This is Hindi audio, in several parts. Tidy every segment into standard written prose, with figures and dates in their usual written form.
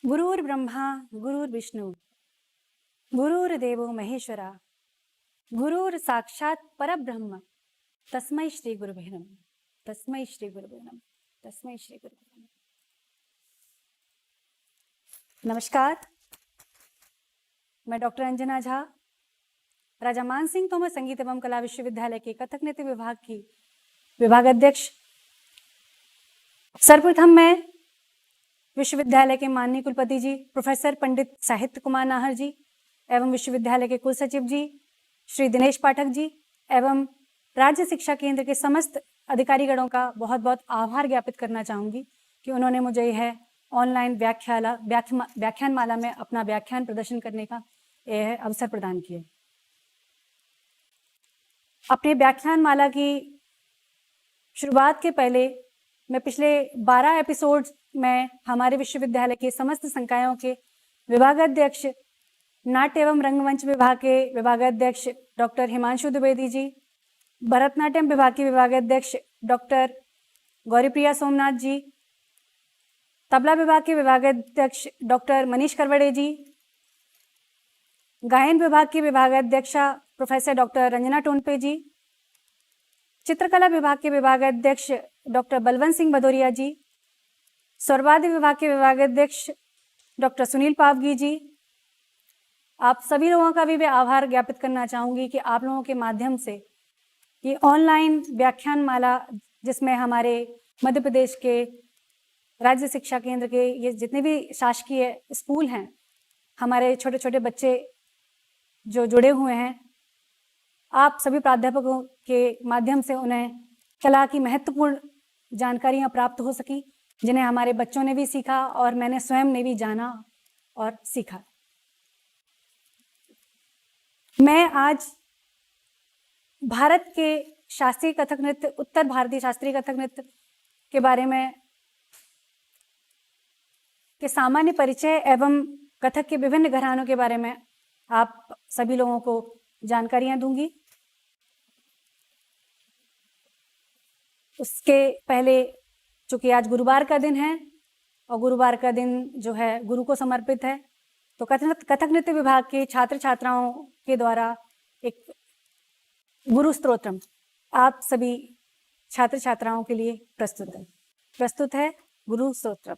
गुरुर्ब्रह्मा गुरुर्विष्णु गुरुर्देवो महेश्वरा गुरुर साक्षात परब्रह्म तस्मै श्री गुरुवे नमः तस्मै श्री गुरुवे नमः तस्मै श्री गुरुवे नमः। नमस्कार, मैं डॉक्टर अंजना झा, राजा मानसिंह तोमर संगीत एवं कला विश्वविद्यालय के कथक नृत्य विभाग की विभागाध्यक्ष। सर्वप्रथम मैं विश्वविद्यालय के माननीय कुलपति जी प्रोफेसर पंडित साहित्य कुमार नाहर जी एवं विश्वविद्यालय के कुल सचिव जी श्री दिनेश पाठक जी एवं राज्य शिक्षा केंद्र के समस्त अधिकारीगणों का बहुत बहुत आभार ज्ञापित करना चाहूँगी कि उन्होंने मुझे यह ऑनलाइन व्याख्यानमाला में अपना व्याख्यान प्रदर्शन करने का यह अवसर प्रदान किया। अपने व्याख्यानमाला की शुरुआत के पहले मैं पिछले 12 एपिसोड्स में हमारे विश्वविद्यालय के समस्त संकायों के विभागाध्यक्ष, नाट्य एवं रंगमंच विभाग के विभागाध्यक्ष डॉक्टर हिमांशु द्विवेदी जी, भरतनाट्यम विभाग के विभागाध्यक्ष डॉक्टर गौरीप्रिया सोमनाथ जी, तबला विभाग के विभागाध्यक्ष डॉक्टर मनीष करवड़े जी, गायन विभाग की विभागाध्यक्षा प्रोफेसर डॉक्टर रंजना टोनपे जी, चित्रकला विभाग के विभागाध्यक्ष डॉक्टर बलवंत सिंह भदौरिया जी, स्वरवाद्य विभाग के विभागाध्यक्ष डॉक्टर सुनील पावगी जी, आप सभी लोगों का भी मैं आभार ज्ञापित करना चाहूँगी कि आप लोगों के माध्यम से ये ऑनलाइन व्याख्यानमाला, जिसमें हमारे मध्य प्रदेश के राज्य शिक्षा केंद्र के ये जितने भी शासकीय स्कूल हैं, हमारे छोटे छोटे बच्चे जो जुड़े हुए हैं, आप सभी प्राध्यापकों के माध्यम से उन्हें कला की महत्वपूर्ण जानकारियाँ प्राप्त हो सकी, जिन्हें हमारे बच्चों ने भी सीखा और मैंने स्वयं ने भी जाना और सीखा। मैं आज भारत के शास्त्रीय कथक नृत्य, उत्तर भारतीय शास्त्रीय कथक नृत्य के बारे में के सामान्य परिचय एवं कथक के विभिन्न घरानों के बारे में आप सभी लोगों को जानकारियां दूंगी। उसके पहले, चूंकि आज गुरुवार का दिन है और गुरुवार का दिन जो है गुरु को समर्पित है, तो कथक नृत्य विभाग के छात्र छात्राओं के द्वारा एक गुरु स्तोत्रम आप सभी छात्र छात्राओं के लिए प्रस्तुत है गुरु स्तोत्रम।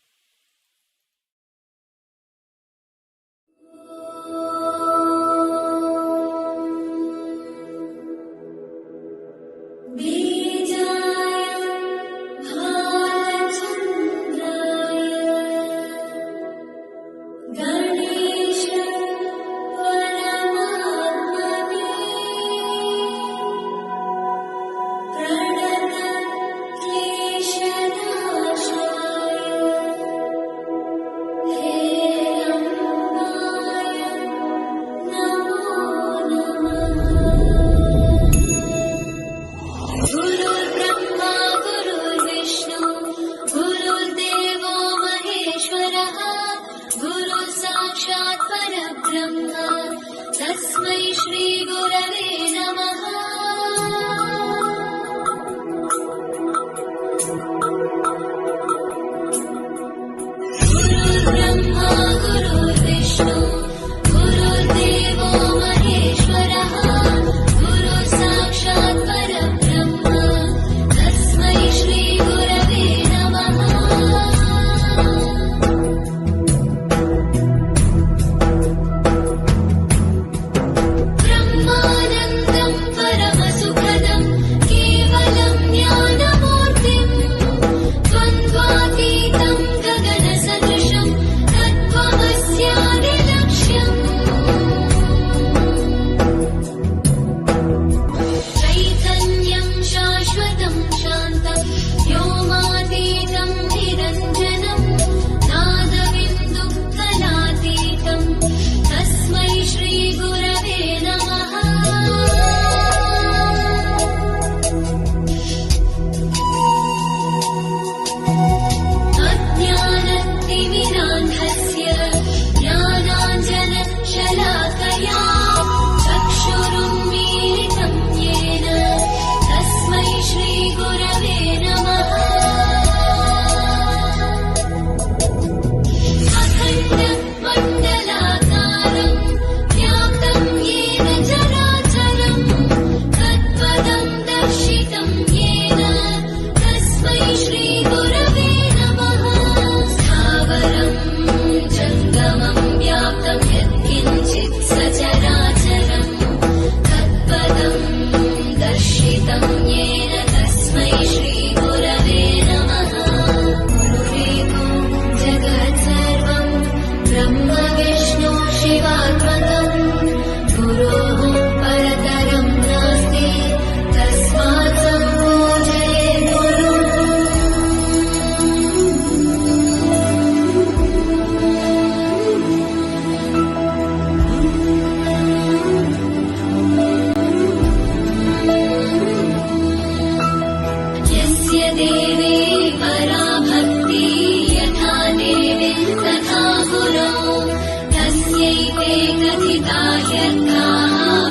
ब्रह्मा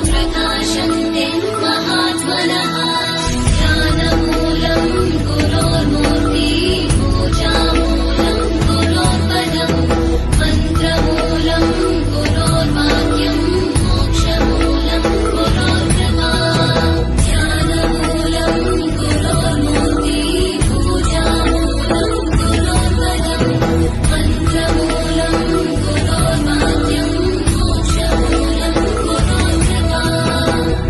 प्रकाशन्ते महात्मनः ज्ञानमूलं गुरोर्मूर्ति पूजामूलं गुरोर्पदं मन्त्रमूलं गुरोर्वाक्यं मोक्षमूलं गुरोर्कृपा ज्ञानमूलं गुरोर्मूर्ति पूजामूलं गुरोर्पदं मन्त्रमूलं गुरोर्वाक्यं मोक्षमूलं गुरोर्कृपा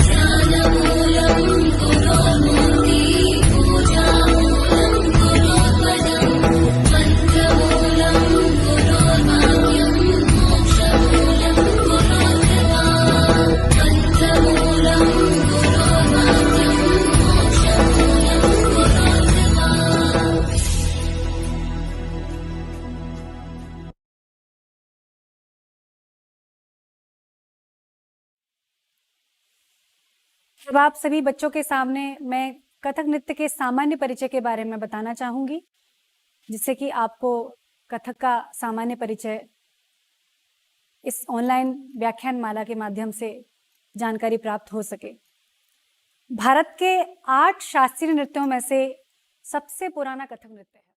ज्ञानमूलं गुरोर्मूर्ति पूजामूलं गुरोर्पदं मन्त्रमूलं गुरोर्वाक्यं मोक्षमूलं गुरोर्कृपा मन्त्रमूलं गुरोर्वाक्यं मोक्षमूलं गुरोर्कृपा। अब आप सभी बच्चों के सामने मैं कथक नृत्य के सामान्य परिचय के बारे में बताना चाहूंगी, जिससे कि आपको कथक का सामान्य परिचय इस ऑनलाइन व्याख्यान माला के माध्यम से जानकारी प्राप्त हो सके। भारत के 8 शास्त्रीय नृत्यों में से सबसे पुराना कथक नृत्य है।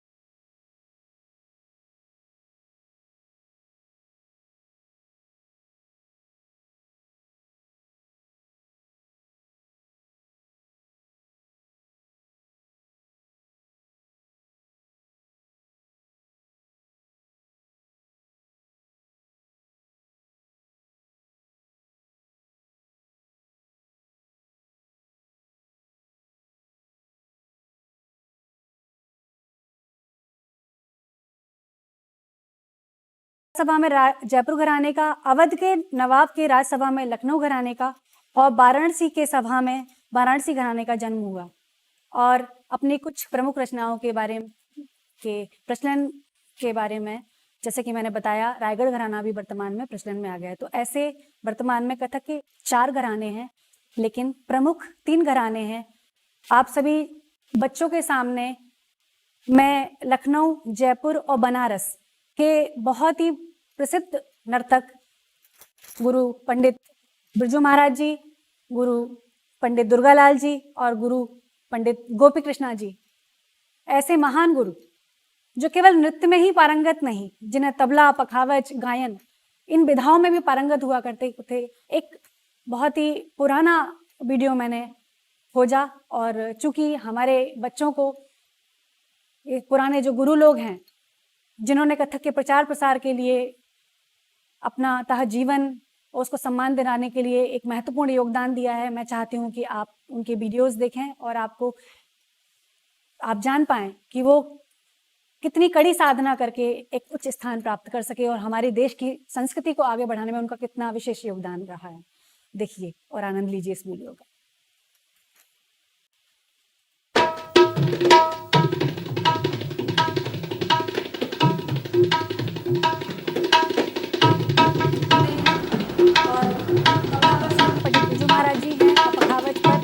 सभा में जयपुर घराने का, अवध के नवाब के राजसभा में लखनऊ घराने का और वाराणसी के सभा में वाराणसी घराने का जन्म हुआ। और अपनी कुछ प्रमुख रचनाओं के बारे के प्रचलन के बारे में, जैसे कि मैंने बताया, रायगढ़ घराना भी वर्तमान में प्रचलन में आ गया है। तो ऐसे वर्तमान में कथक के 4 घराने हैं, लेकिन प्रमुख 3 घराने हैं। आप सभी बच्चों के सामने मैं लखनऊ, जयपुर और बनारस के बहुत ही प्रसिद्ध नर्तक गुरु पंडित बिरजू महाराज जी, गुरु पंडित दुर्गालाल जी और गुरु पंडित गोपी कृष्णा जी, ऐसे महान गुरु जो केवल नृत्य में ही पारंगत नहीं, जिन्हें तबला, पखावज, गायन इन विधाओं में भी पारंगत हुआ करते थे। एक बहुत ही पुराना वीडियो मैंने खोजा, और चूंकि हमारे बच्चों को ये पुराने जो गुरु लोग हैं जिन्होंने कथक के प्रचार प्रसार के लिए अपना तह जीवन और उसको सम्मान दिलाने के लिए एक महत्वपूर्ण योगदान दिया है, मैं चाहती हूँ कि आप उनके वीडियोस देखें और आप जान पाएं कि वो कितनी कड़ी साधना करके एक उच्च स्थान प्राप्त कर सके और हमारे देश की संस्कृति को आगे बढ़ाने में उनका कितना विशेष योगदान रहा है। देखिए और आनंद लीजिए इस वीडियो का। पंडित बिरजू महाराज जी हैं और पखावज पर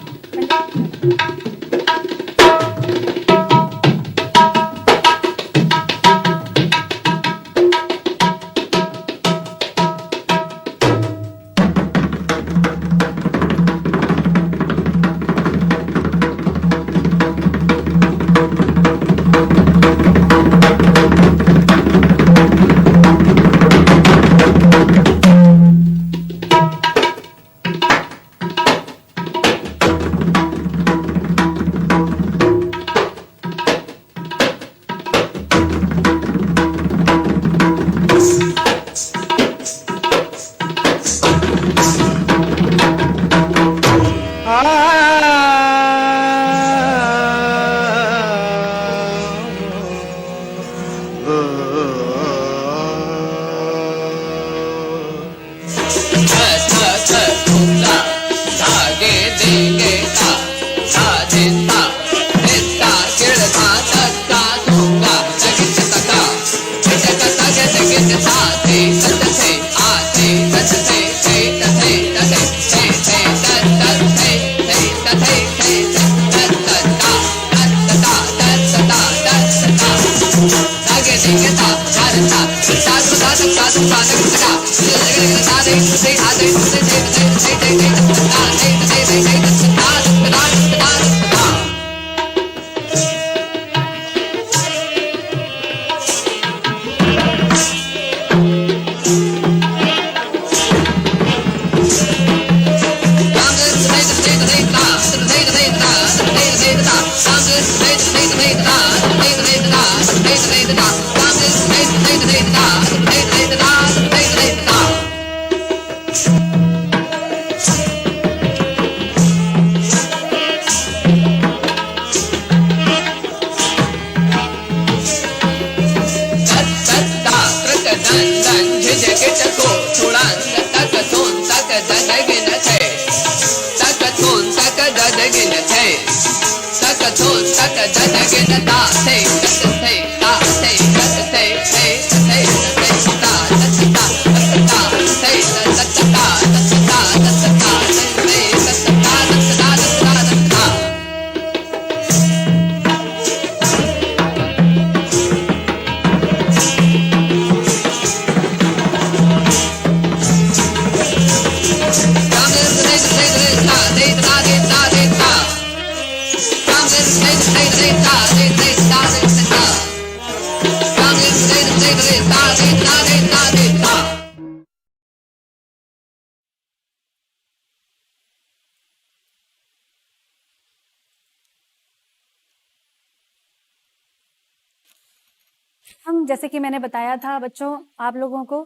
हम जैसे कि मैंने बताया था बच्चों आप लोगों को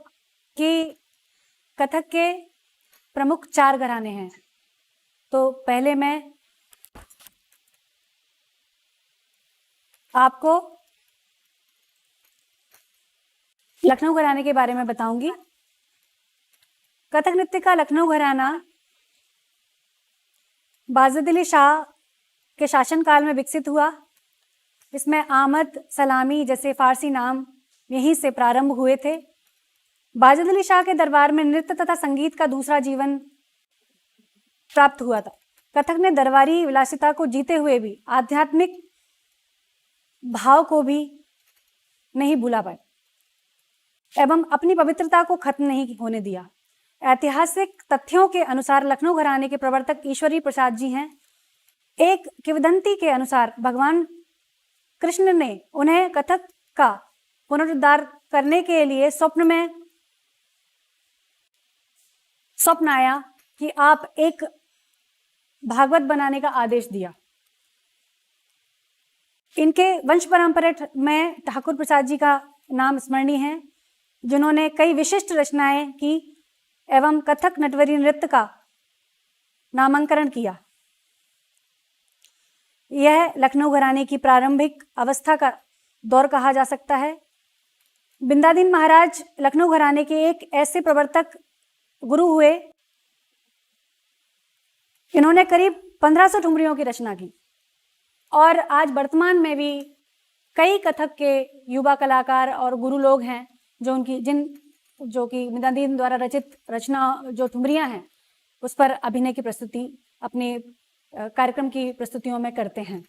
कि कथक के प्रमुख 4 घराने हैं। तो पहले मैं आपको लखनऊ घराने के बारे में बताऊंगी। कथक नृत्य का लखनऊ घराना बाजिद अली शाह के शासनकाल में विकसित हुआ। इसमें आमद, सलामी जैसे फारसी नाम यहीं से प्रारंभ हुए थे। बाजिद अली शाह के दरबार में नृत्य तथा संगीत का दूसरा जीवन प्राप्त हुआ था। कथक ने दरबारी विलासिता को जीते हुए भी आध्यात्मिक भाव को भी नहीं भुला पाए एवं अपनी पवित्रता को खत्म नहीं होने दिया। ऐतिहासिक तथ्यों के अनुसार लखनऊ घराने के प्रवर्तक ईश्वरी प्रसाद जी हैं। एक किंवदंती के अनुसार भगवान कृष्ण ने उन्हें कथक का पुनरुद्धार करने के लिए स्वप्न आया कि आप एक भागवत बनाने का आदेश दिया। इनके वंश परंपरा में ठाकुर प्रसाद जी का नाम स्मरणीय है, जिन्होंने कई विशिष्ट रचनाएं की एवं कथक नटवरी नृत्य का नामांकन किया। यह लखनऊ घराने की प्रारंभिक अवस्था का दौर कहा जा सकता है। बिंदादीन महाराज लखनऊ घराने के एक ऐसे प्रवर्तक गुरु हुए, इन्होंने करीब 1500 ठुमरियों की रचना की और आज वर्तमान में भी कई कथक के युवा कलाकार और गुरु लोग हैं जो कि बिंदादीन द्वारा रचित रचना जो ठुमरियां हैं उस पर अभिनय की प्रस्तुति अपने कार्यक्रम की प्रस्तुतियों में करते हैं।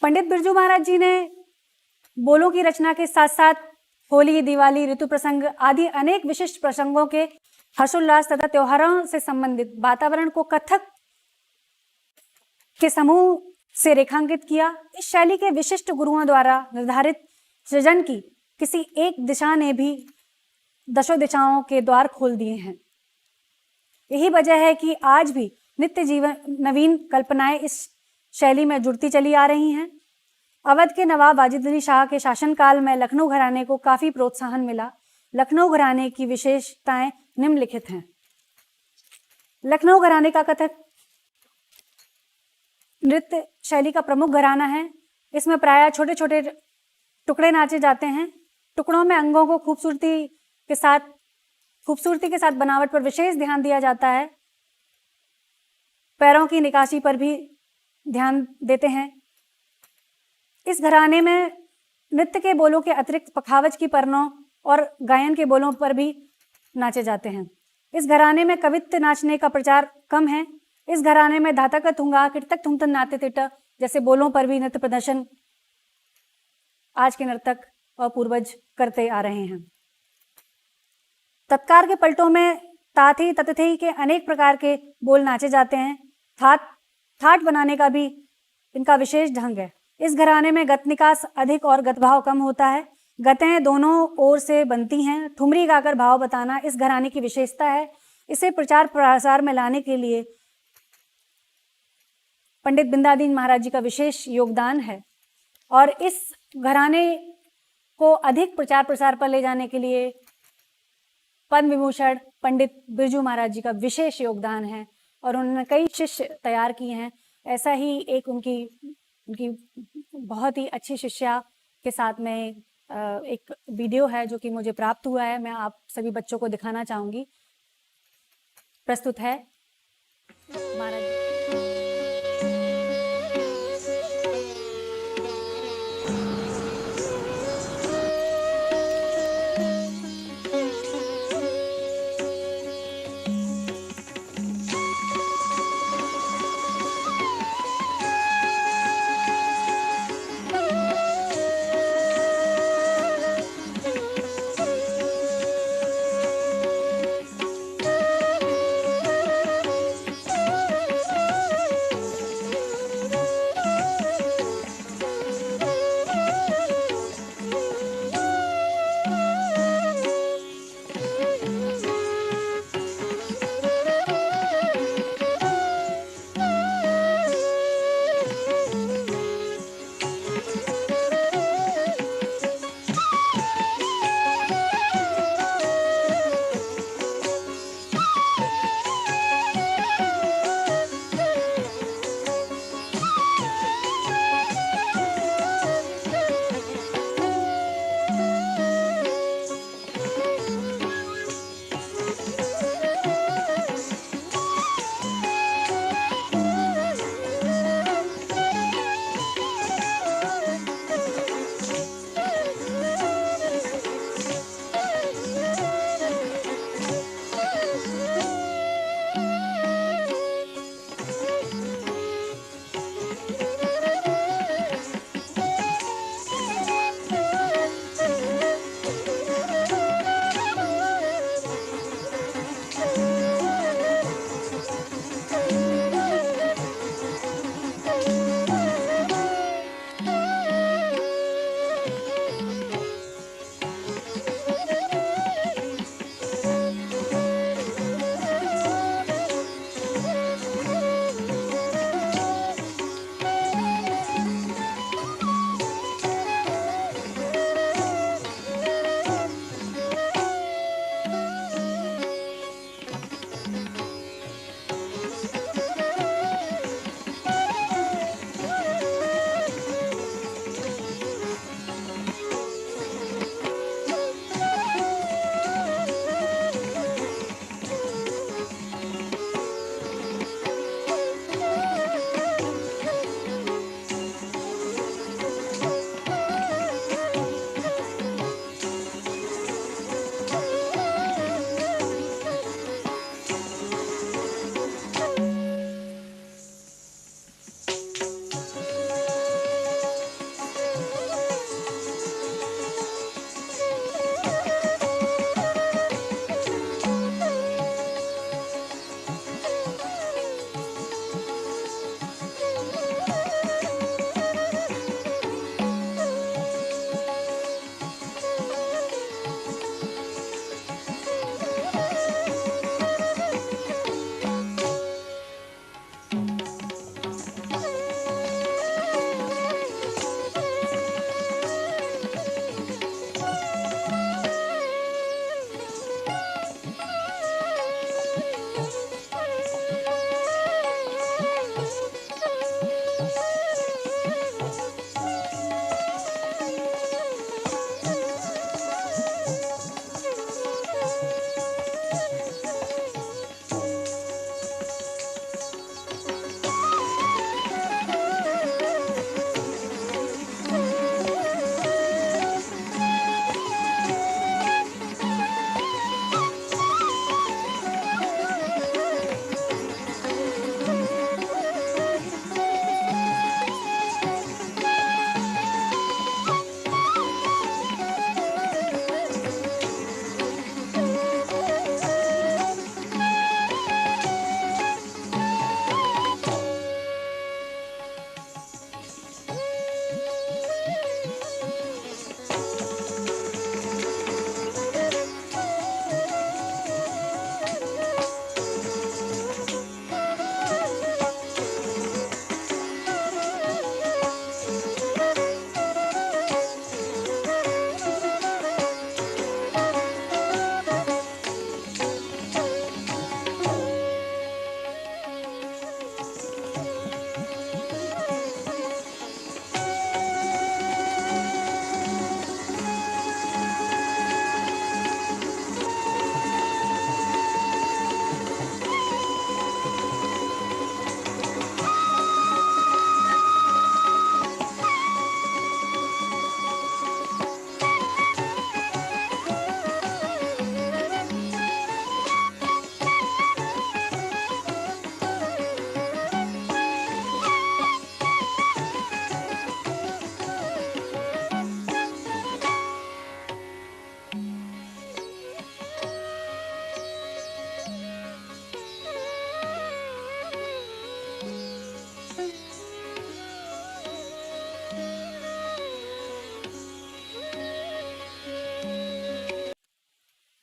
पंडित बिरजू महाराज जी ने बोलों की रचना के साथ साथ होली, दिवाली, ऋतु प्रसंग आदि अनेक विशिष्ट प्रसंगों के हर्षोल्लास तथा त्योहारों से संबंधित वातावरण को कथक के समूह से रेखांकित किया। इस शैली के विशिष्ट गुरुओं द्वारा निर्धारित सृजन की किसी एक दिशा ने भी दशों दिशाओं के द्वार खोल दिए हैं। यही वजह है कि आज भी नित्य जीवन नवीन कल्पनाएं इस शैली में जुड़ती चली आ रही हैं। अवध के नवाब वाजिद अली शाह के शासनकाल में लखनऊ घराने को काफी प्रोत्साहन मिला। लखनऊ घराने की विशेषताएं निम्नलिखित हैं। लखनऊ घराने का कथक नृत्य शैली का प्रमुख घराना है। इसमें प्रायः छोटे छोटे टुकड़े नाचे जाते हैं। टुकड़ों में अंगों को खूबसूरती के साथ बनावट पर विशेष ध्यान दिया जाता है। पैरों की निकासी पर भी ध्यान देते हैं। इस घराने में नृत्य के बोलों के अतिरिक्त पखावज की परनों और गायन के बोलों पर भी नाचे जाते हैं। इस घराने में कवित्व नाचने का प्रचार कम है। इस घराने में धाता का थुंगा, किटतक थुंगतन नाते तिट जैसे बोलों पर भी नृत्य प्रदर्शन आज के नर्तक और पूर्वज करते आ रहे हैं। तत्कार के पलटों में ताथी ततथी के अनेक प्रकार के बोल नाचे जाते हैं। थाट बनाने का भी इनका विशेष ढंग है। इस घराने में गत निकास अधिक और गत भाव कम होता है। गतें दोनों ओर से बनती हैं। ठुमरी गाकर भाव बताना इस घराने की विशेषता है। इसे प्रचार प्रसार में लाने के लिए पंडित बिंदादीन महाराज जी का विशेष योगदान है और इस घराने को अधिक प्रचार प्रसार पर ले जाने के लिए पद्म विभूषण पंडित बिरजू महाराज जी का विशेष योगदान है और उन्होंने कई शिष्य तैयार किए हैं। ऐसा ही एक उनकी बहुत ही अच्छी शिष्या के साथ में एक वीडियो है जो कि मुझे प्राप्त हुआ है, मैं आप सभी बच्चों को दिखाना चाहूँगी। प्रस्तुत है महाराज जी।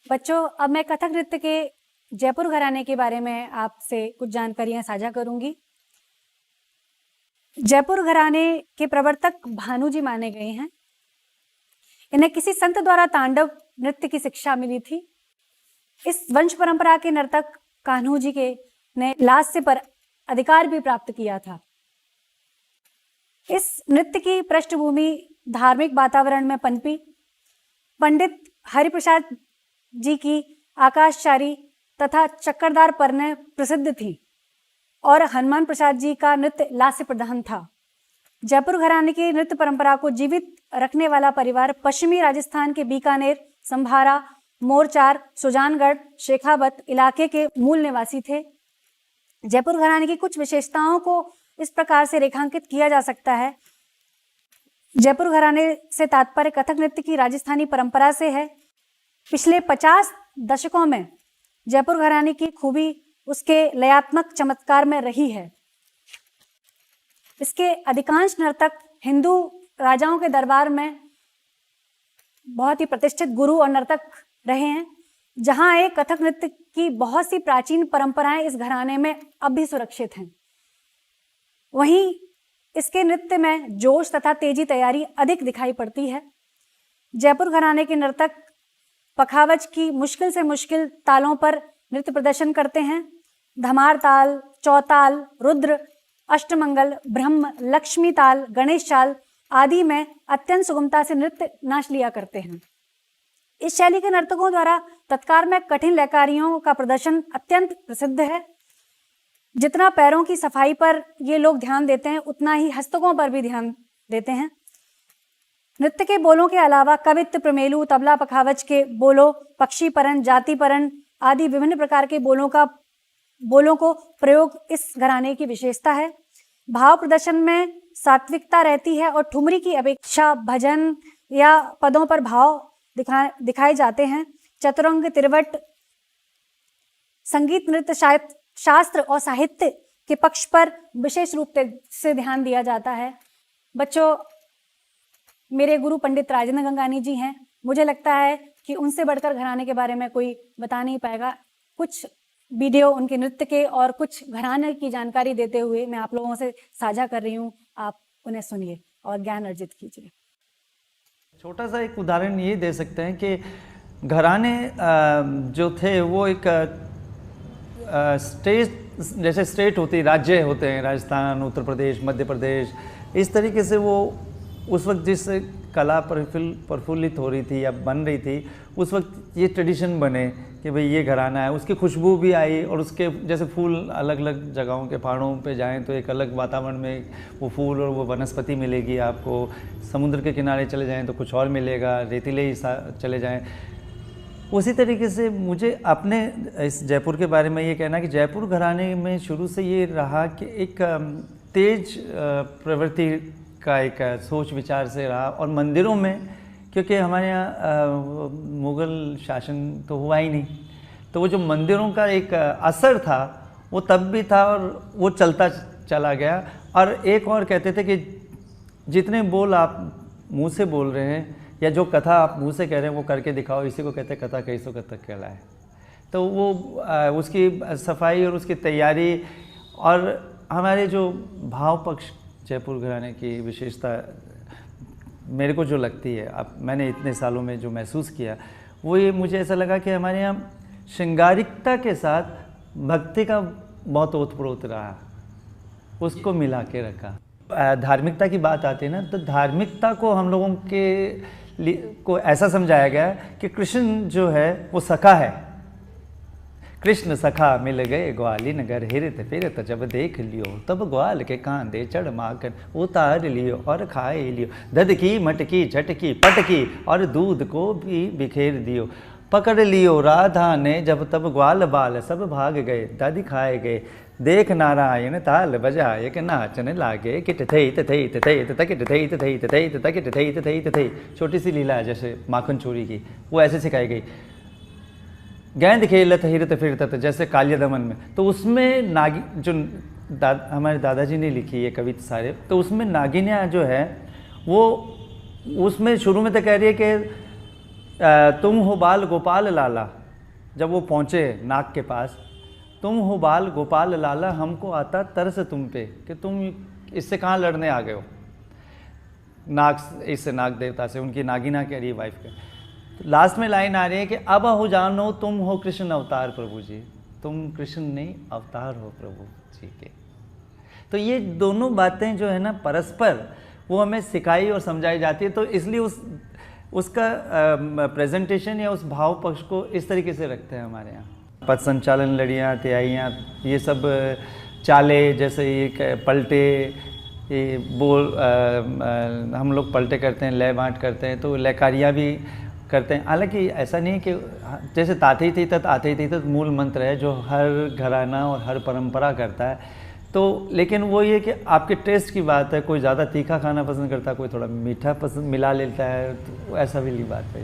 बच्चों, अब मैं कथक नृत्य के जयपुर घराने के बारे में आपसे कुछ जानकारियां साझा करूंगी। जयपुर घराने के प्रवर्तक भानु जी माने गए हैं। इन्हें किसी संत द्वारा तांडव नृत्य की शिक्षा मिली थी। इस वंश परंपरा के नर्तक कान्हू जी के ने लास्य पर अधिकार भी प्राप्त किया था। इस नृत्य की पृष्ठभूमि धार्मिक वातावरण में पनपी। पंडित हरिप्रसाद जी की आकाशचारी तथा चक्करदार परने प्रसिद्ध थी और हनुमान प्रसाद जी का नृत्य लास्य प्रधान था। जयपुर घराने की नृत्य परंपरा को जीवित रखने वाला परिवार पश्चिमी राजस्थान के बीकानेर, संभारा, मोरचार, सुजानगढ़, शेखावत इलाके के मूल निवासी थे। जयपुर घराने की कुछ विशेषताओं को इस प्रकार से रेखांकित किया जा सकता है। जयपुर घराने से तात्पर्य कथक नृत्य की राजस्थानी परंपरा से है। पिछले 50 दशकों में जयपुर घराने की खूबी उसके लयात्मक चमत्कार में रही है। इसके अधिकांश नर्तक हिंदू राजाओं के दरबार में बहुत ही प्रतिष्ठित गुरु और नर्तक रहे हैं, जहां एक कथक नृत्य की बहुत सी प्राचीन परंपराएं इस घराने में अब भी सुरक्षित हैं। वहीं इसके नृत्य में जोश तथा तेजी तैयारी अधिक दिखाई पड़ती है। जयपुर घराने के नर्तक पखावज की मुश्किल से मुश्किल तालों पर नृत्य प्रदर्शन करते हैं। धमार ताल, चौताल, रुद्र, अष्टमंगल, ब्रह्म, लक्ष्मी ताल, गणेश चाल आदि में अत्यंत सुगमता से नृत्य नाच लिया करते हैं। इस शैली के नर्तकों द्वारा तत्कार में कठिन लयकारियों का प्रदर्शन अत्यंत प्रसिद्ध है। जितना पैरों की सफाई पर ये लोग ध्यान देते हैं, उतना ही हस्तकों पर भी ध्यान देते हैं। नृत्य के बोलों के अलावा कवित्त, प्रमेलू, तबला, पखावज के बोलों, पक्षीपरन, जातिपरन आदि विभिन्न प्रकार के बोलों को प्रयोग इस घराने की विशेषता है। भाव प्रदर्शन में सात्विकता रहती है और ठुमरी की अपेक्षा भजन या पदों पर भाव दिखाए जाते हैं। चतुरंग, तिरवट, संगीत, नृत्य, शास्त्र और साहित्य के पक्ष पर विशेष रूप से ध्यान दिया जाता है। बच्चों, मेरे गुरु पंडित राजेंद्र गंगानी जी हैं। मुझे लगता है कि उनसे बढ़कर घराने के बारे में कोई बता नहीं पाएगा। कुछ वीडियो उनके नृत्य के और कुछ घराने की जानकारी देते हुए मैं आप लोगों से साझा कर रही हूँ। आप उन्हें सुनिए और ज्ञान अर्जित कीजिए। छोटा सा एक उदाहरण ये दे सकते हैं कि घराने जो थे वो एक स्टेट, जैसे स्टेट होती, राज्य होते हैं, राजस्थान, उत्तर प्रदेश, मध्य प्रदेश, इस तरीके से वो उस वक्त जिस कला प्रफुल्लित हो रही थी या बन रही थी, उस वक्त ये ट्रेडिशन बने कि भाई ये घराना है। उसकी खुशबू भी आई और उसके जैसे फूल अलग अलग जगहों के पहाड़ों पे जाएं तो एक अलग वातावरण में वो फूल और वो वनस्पति मिलेगी आपको। समुद्र के किनारे चले जाएं तो कुछ और मिलेगा, रेतीले चले जाएं। उसी तरीके से मुझे अपने इस जयपुर के बारे में ये कहना कि जयपुर घराने में शुरू से ये रहा कि एक तेज प्रवृत्ति का एक सोच विचार से रहा। और मंदिरों में, क्योंकि हमारे यहाँ मुग़ल शासन तो हुआ ही नहीं, तो वो जो मंदिरों का एक असर था वो तब भी था और वो चलता चला गया। और एक और कहते थे कि जितने बोल आप मुंह से बोल रहे हैं या जो कथा आप मुंह से कह रहे हैं वो करके दिखाओ, इसी को कहते हैं कथा कैसो कथक कहलाए। तो वो उसकी सफाई और उसकी तैयारी और हमारे जो भाव पक्ष जयपुर घराने की विशेषता मेरे को जो लगती है, अब मैंने इतने सालों में जो महसूस किया, वो ये मुझे ऐसा लगा कि हमारे यहाँ श्रृंगारिकता के साथ भक्ति का बहुत ओतप्रोत रहा, उसको मिला के रखा। धार्मिकता की बात आती है ना, तो धार्मिकता को हम लोगों को ऐसा समझाया गया कि कृष्ण जो है वो सखा है। कृष्ण सखा मिल गए ग्वाली नगर, हिरत फिरत जब देख लियो, तब ग्वाल के कांधे चढ़ माखन उतार लियो और खाए लियो। दध की मटकी झटकी पटकी और दूध को भी बिखेर दियो। पकड़ लियो राधा ने जब तब ग्वाल बाल सब भाग गए, दध खाए गए। देख नारायण ताल बजाए के नाचने लागे, किट थई तथई तथई तथा किट थई तथई तथई तथा किट थई तथई तथई। छोटी सी लीला है जैसे माखन चोरी की, वो ऐसे सिखाई गई। गेंद खेलत हिरत फिरत जैसे कालिया दमन में, तो उसमें नागी जो हमारे दादाजी ने लिखी है कविता सारे, तो उसमें नागिनियाँ जो है वो उसमें शुरू में तो कह रही है कि तुम हो बाल गोपाल लाला, जब वो पहुँचे नाग के पास, तुम हो बाल गोपाल लाला, हमको आता तरस तुम पे कि तुम इससे कहाँ लड़ने आ गए हो, इससे नाग देवता से, उनकी नागिना कह रही है वाइफ के। तो लास्ट में लाइन आ रही है कि अब हो जानो तुम हो कृष्ण अवतार प्रभु जी, तुम कृष्ण नहीं अवतार हो प्रभु जी के। तो ये दोनों बातें जो है ना परस्पर वो हमें सिखाई और समझाई जाती है। तो इसलिए उसका प्रेजेंटेशन या उस भाव पक्ष को इस तरीके से रखते हैं हमारे यहाँ। पथ संचालन, लड़ियाँ, तिहाइयाँ, ये सब चाले, जैसे ये पलटे, ये बोल हम लोग पलटे करते हैं, लय बाँट करते हैं, तो लयकारियाँ भी करते हैं। हालांकि ऐसा नहीं कि जैसे ताते ही थी तत् आते ही थी तत् मूल मंत्र है जो हर घराना और हर परंपरा करता है। तो लेकिन वो ये कि आपके टेस्ट की बात है, कोई ज़्यादा तीखा खाना पसंद करता है, कोई थोड़ा मीठा पसंद मिला लेता है, तो ऐसा भी बात है।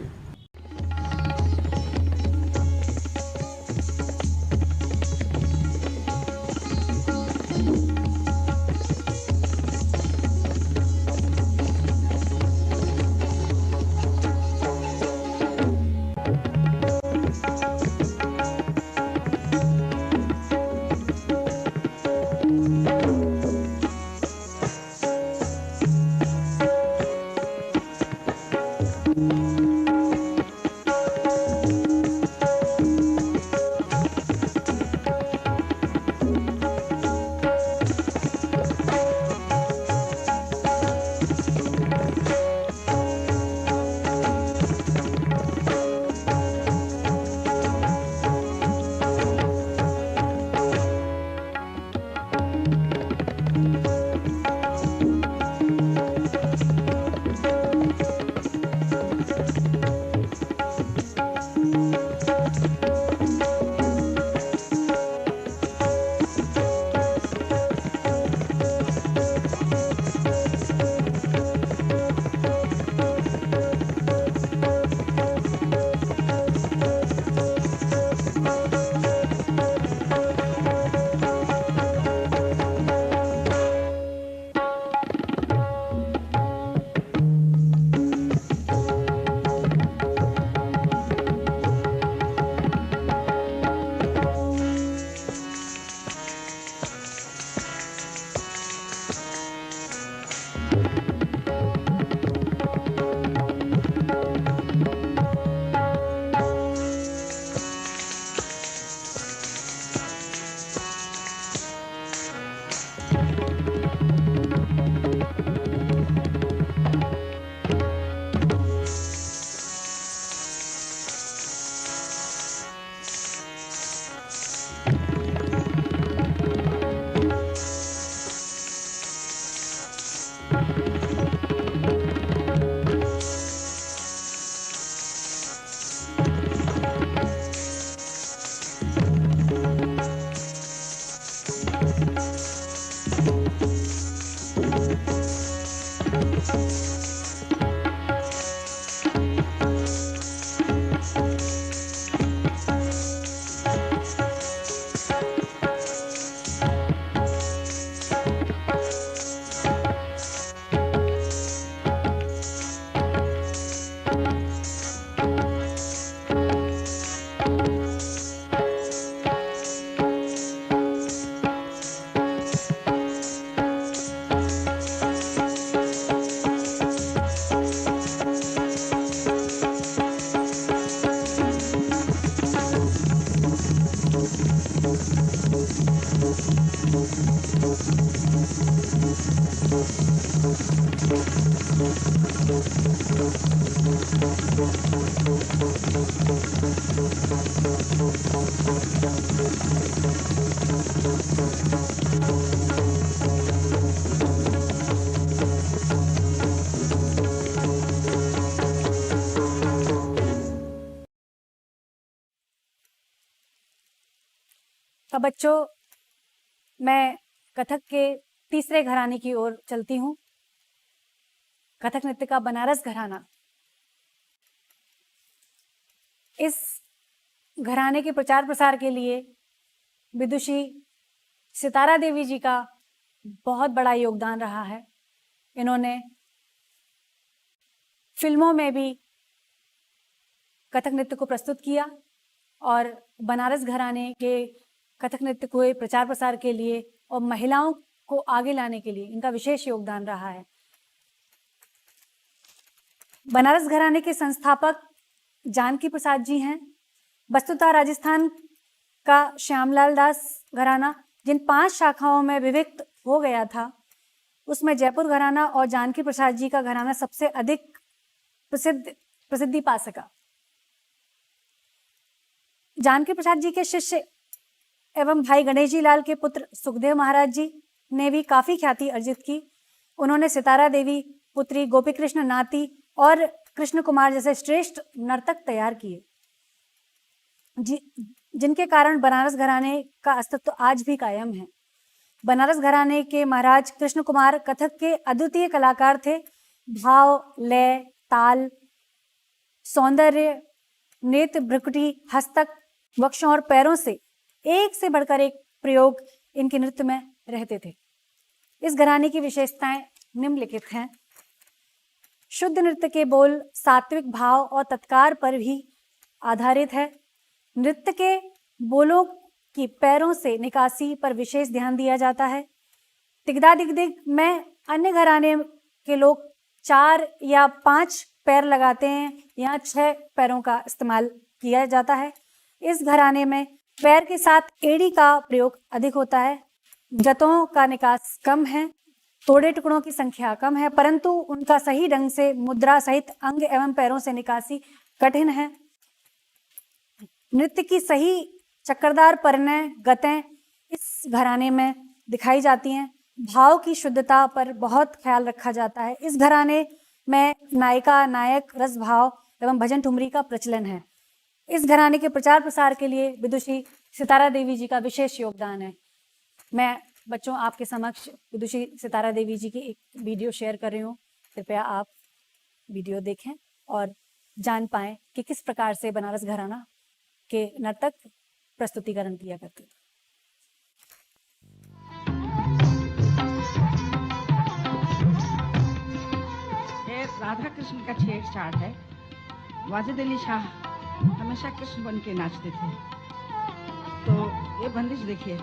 अब बच्चों, मैं कथक के तीसरे घराने की ओर चलती हूँ। कथक नृत्य का बनारस घराना। इस घराने के प्रचार प्रसार के लिए विदुषी सितारा देवी जी का बहुत बड़ा योगदान रहा है। इन्होंने फिल्मों में भी कथक नृत्य को प्रस्तुत किया और बनारस घराने के कथक नृत्य को प्रचार प्रसार के लिए और महिलाओं को आगे लाने के लिए इनका विशेष योगदान रहा है। बनारस घराने के संस्थापक जानकी प्रसाद जी हैं। वस्तुतः राजस्थान का श्यामलाल दास घराना जिन 5 शाखाओं में विभक्त हो गया था, उसमें जयपुर घराना और जानकी प्रसाद जी का घराना सबसे अधिक प्रसिद्धि पा सका। जानकी प्रसाद जी के शिष्य एवं भाई गणेश जी लाल के पुत्र सुखदेव महाराज जी ने भी काफी ख्याति अर्जित की। उन्होंने सितारा देवी, पुत्री गोपी कृष्ण नाती और कृष्ण कुमार जैसे श्रेष्ठ नर्तक तैयार किए, जिनके कारण बनारस घराने का अस्तित्व आज भी कायम है। बनारस घराने के महाराज कृष्ण कुमार कथक के अद्वितीय कलाकार थे। भाव, लय, ताल, सौंदर्य, नेत्र, भ्रुकुटी, हस्तक, वक्षों और पैरों से एक से बढ़कर एक प्रयोग इनके नृत्य में रहते थे। इस घराने की विशेषताएं निम्नलिखित हैं। शुद्ध नृत्य के बोल सात्विक भाव और तत्कार पर भी आधारित है। नृत्य के बोलों की पैरों से निकासी पर विशेष ध्यान दिया जाता है। तिगदा दिगदिग में अन्य घराने के लोग 4 या 5 पैर लगाते हैं, यहाँ 6 पैरों का इस्तेमाल किया जाता है। इस घराने में पैर के साथ एड़ी का प्रयोग अधिक होता है। जतों का निकास कम है, तोड़े टुकड़ों की संख्या कम है, परंतु उनका सही ढंग से मुद्रा सहित अंग एवं पैरों से निकासी कठिन है। नृत्य की सही चक्करदार परिणय गतें इस घराने में दिखाई जाती हैं। भाव की शुद्धता पर बहुत ख्याल रखा जाता है। इस घराने में नायिका, नायक, रस भाव एवं भजन ठुमरी का प्रचलन है। इस घराने के प्रचार प्रसार के लिए विदुषी सितारा देवी जी का विशेष योगदान है। मैं बच्चों आपके समक्ष विदुषी सितारा देवी जी की एक वीडियो शेयर कर रही हूँ। कृपया आप वीडियो देखें और जान पाएं कि किस प्रकार से बनारस घराना के नर्तक प्रस्तुतिकरण किया करते थे। ये राधा कृष्ण का छेड़छाड़ है। वाजिद अली शाह हमेशा कृष्ण बन के नाचते थे। तो ये बंदिश देखिए।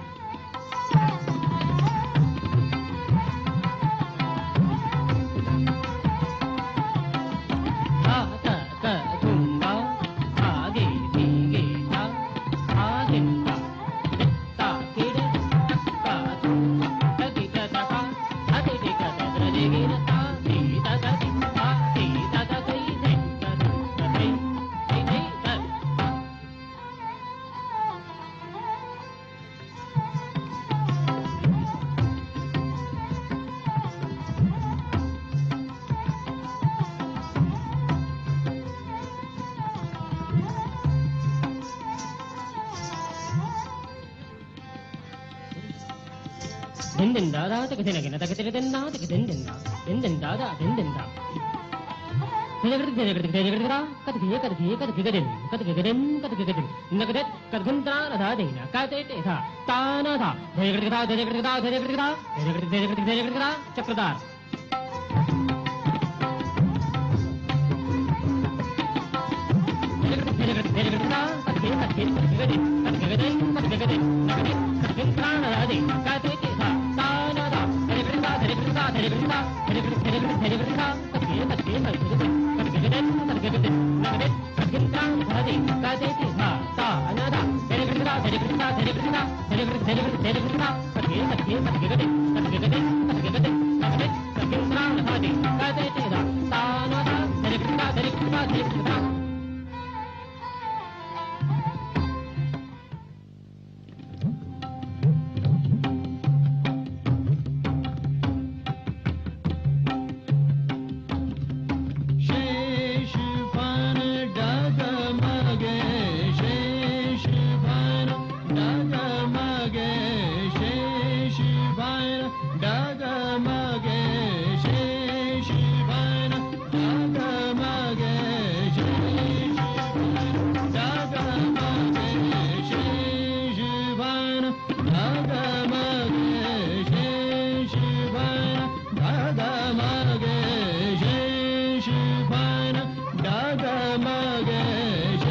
din din da da tak din din da tak din din da tak din din da din din da da din din da चक्रदार Daga mage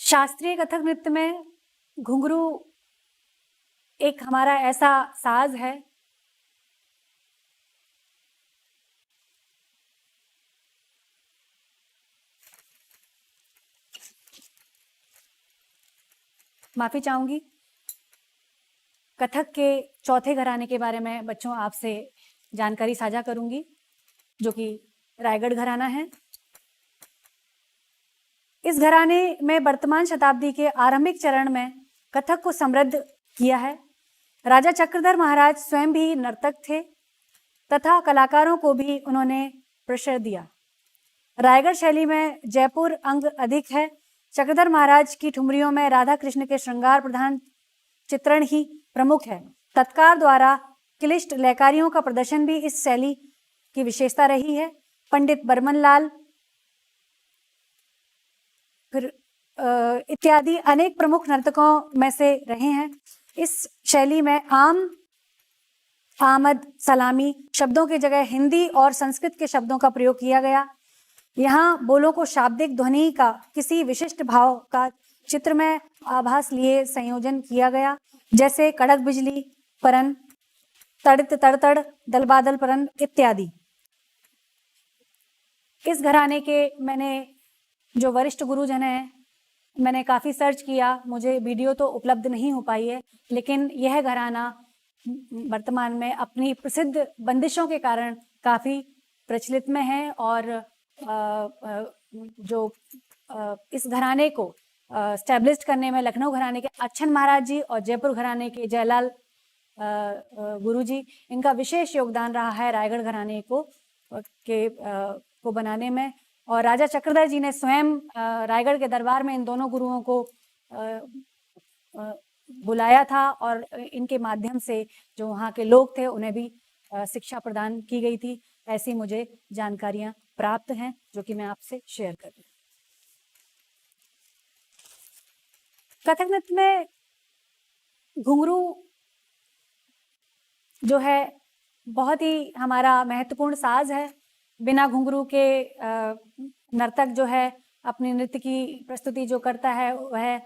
शास्त्रीय कथक नृत्य में घुंघरू एक हमारा ऐसा साज है माफी चाहूंगी। कथक के चौथे घराने के बारे में बच्चों आपसे जानकारी साझा करूंगी, जो कि रायगढ़ घराना है। इस घराने में वर्तमान शताब्दी के आरंभिक चरण में कथक को समृद्ध किया है। राजा चक्रधर महाराज स्वयं भी नर्तक थे तथा कलाकारों को भी उन्होंने प्रश्रय दिया। रायगढ़ शैली में जयपुर अंग अधिक है। चक्रधर महाराज की ठुमरियों में राधा कृष्ण के श्रृंगार प्रधान चित्रण ही प्रमुख है। तत्कार द्वारा क्लिष्ट लयकारियों का प्रदर्शन भी इस शैली की विशेषता रही है। पंडित बर्मन लाल फिर इत्यादि अनेक प्रमुख नर्तकों में से रहे हैं। इस शैली में आमद, सलामी शब्दों की जगह हिंदी और संस्कृत के शब्दों का प्रयोग किया गया। यहाँ बोलों को शाब्दिक ध्वनि का किसी विशिष्ट भाव का चित्र में आभास लिए संयोजन किया गया, जैसे कड़क बिजली परन, तड़ित तड़तड़, दलबादल परन इत्यादि। इस घराने के मैंने जो वरिष्ठ गुरुजन हैं, मैंने काफ़ी सर्च किया, मुझे वीडियो तो उपलब्ध नहीं हो पाई है, लेकिन यह घराना वर्तमान में अपनी प्रसिद्ध बंदिशों के कारण काफ़ी प्रचलित में है। और इस घराने को स्टैब्लिश करने में लखनऊ घराने के अच्छन महाराज जी और जयपुर घराने के जयलाल गुरुजी, इनका विशेष योगदान रहा है रायगढ़ घराने को बनाने में। और राजा चक्रधर जी ने स्वयं रायगढ़ के दरबार में इन दोनों गुरुओं को बुलाया था और इनके माध्यम से जो वहाँ के लोग थे उन्हें भी शिक्षा प्रदान की गई थी। ऐसी मुझे जानकारियां प्राप्त हैं जो कि मैं आपसे शेयर कर रही हूँ। कथक नृत्य में घुंघरू जो है बहुत ही हमारा महत्वपूर्ण साज है। बिना घुंघरू के नर्तक जो है अपनी नृत्य की प्रस्तुति जो करता है वह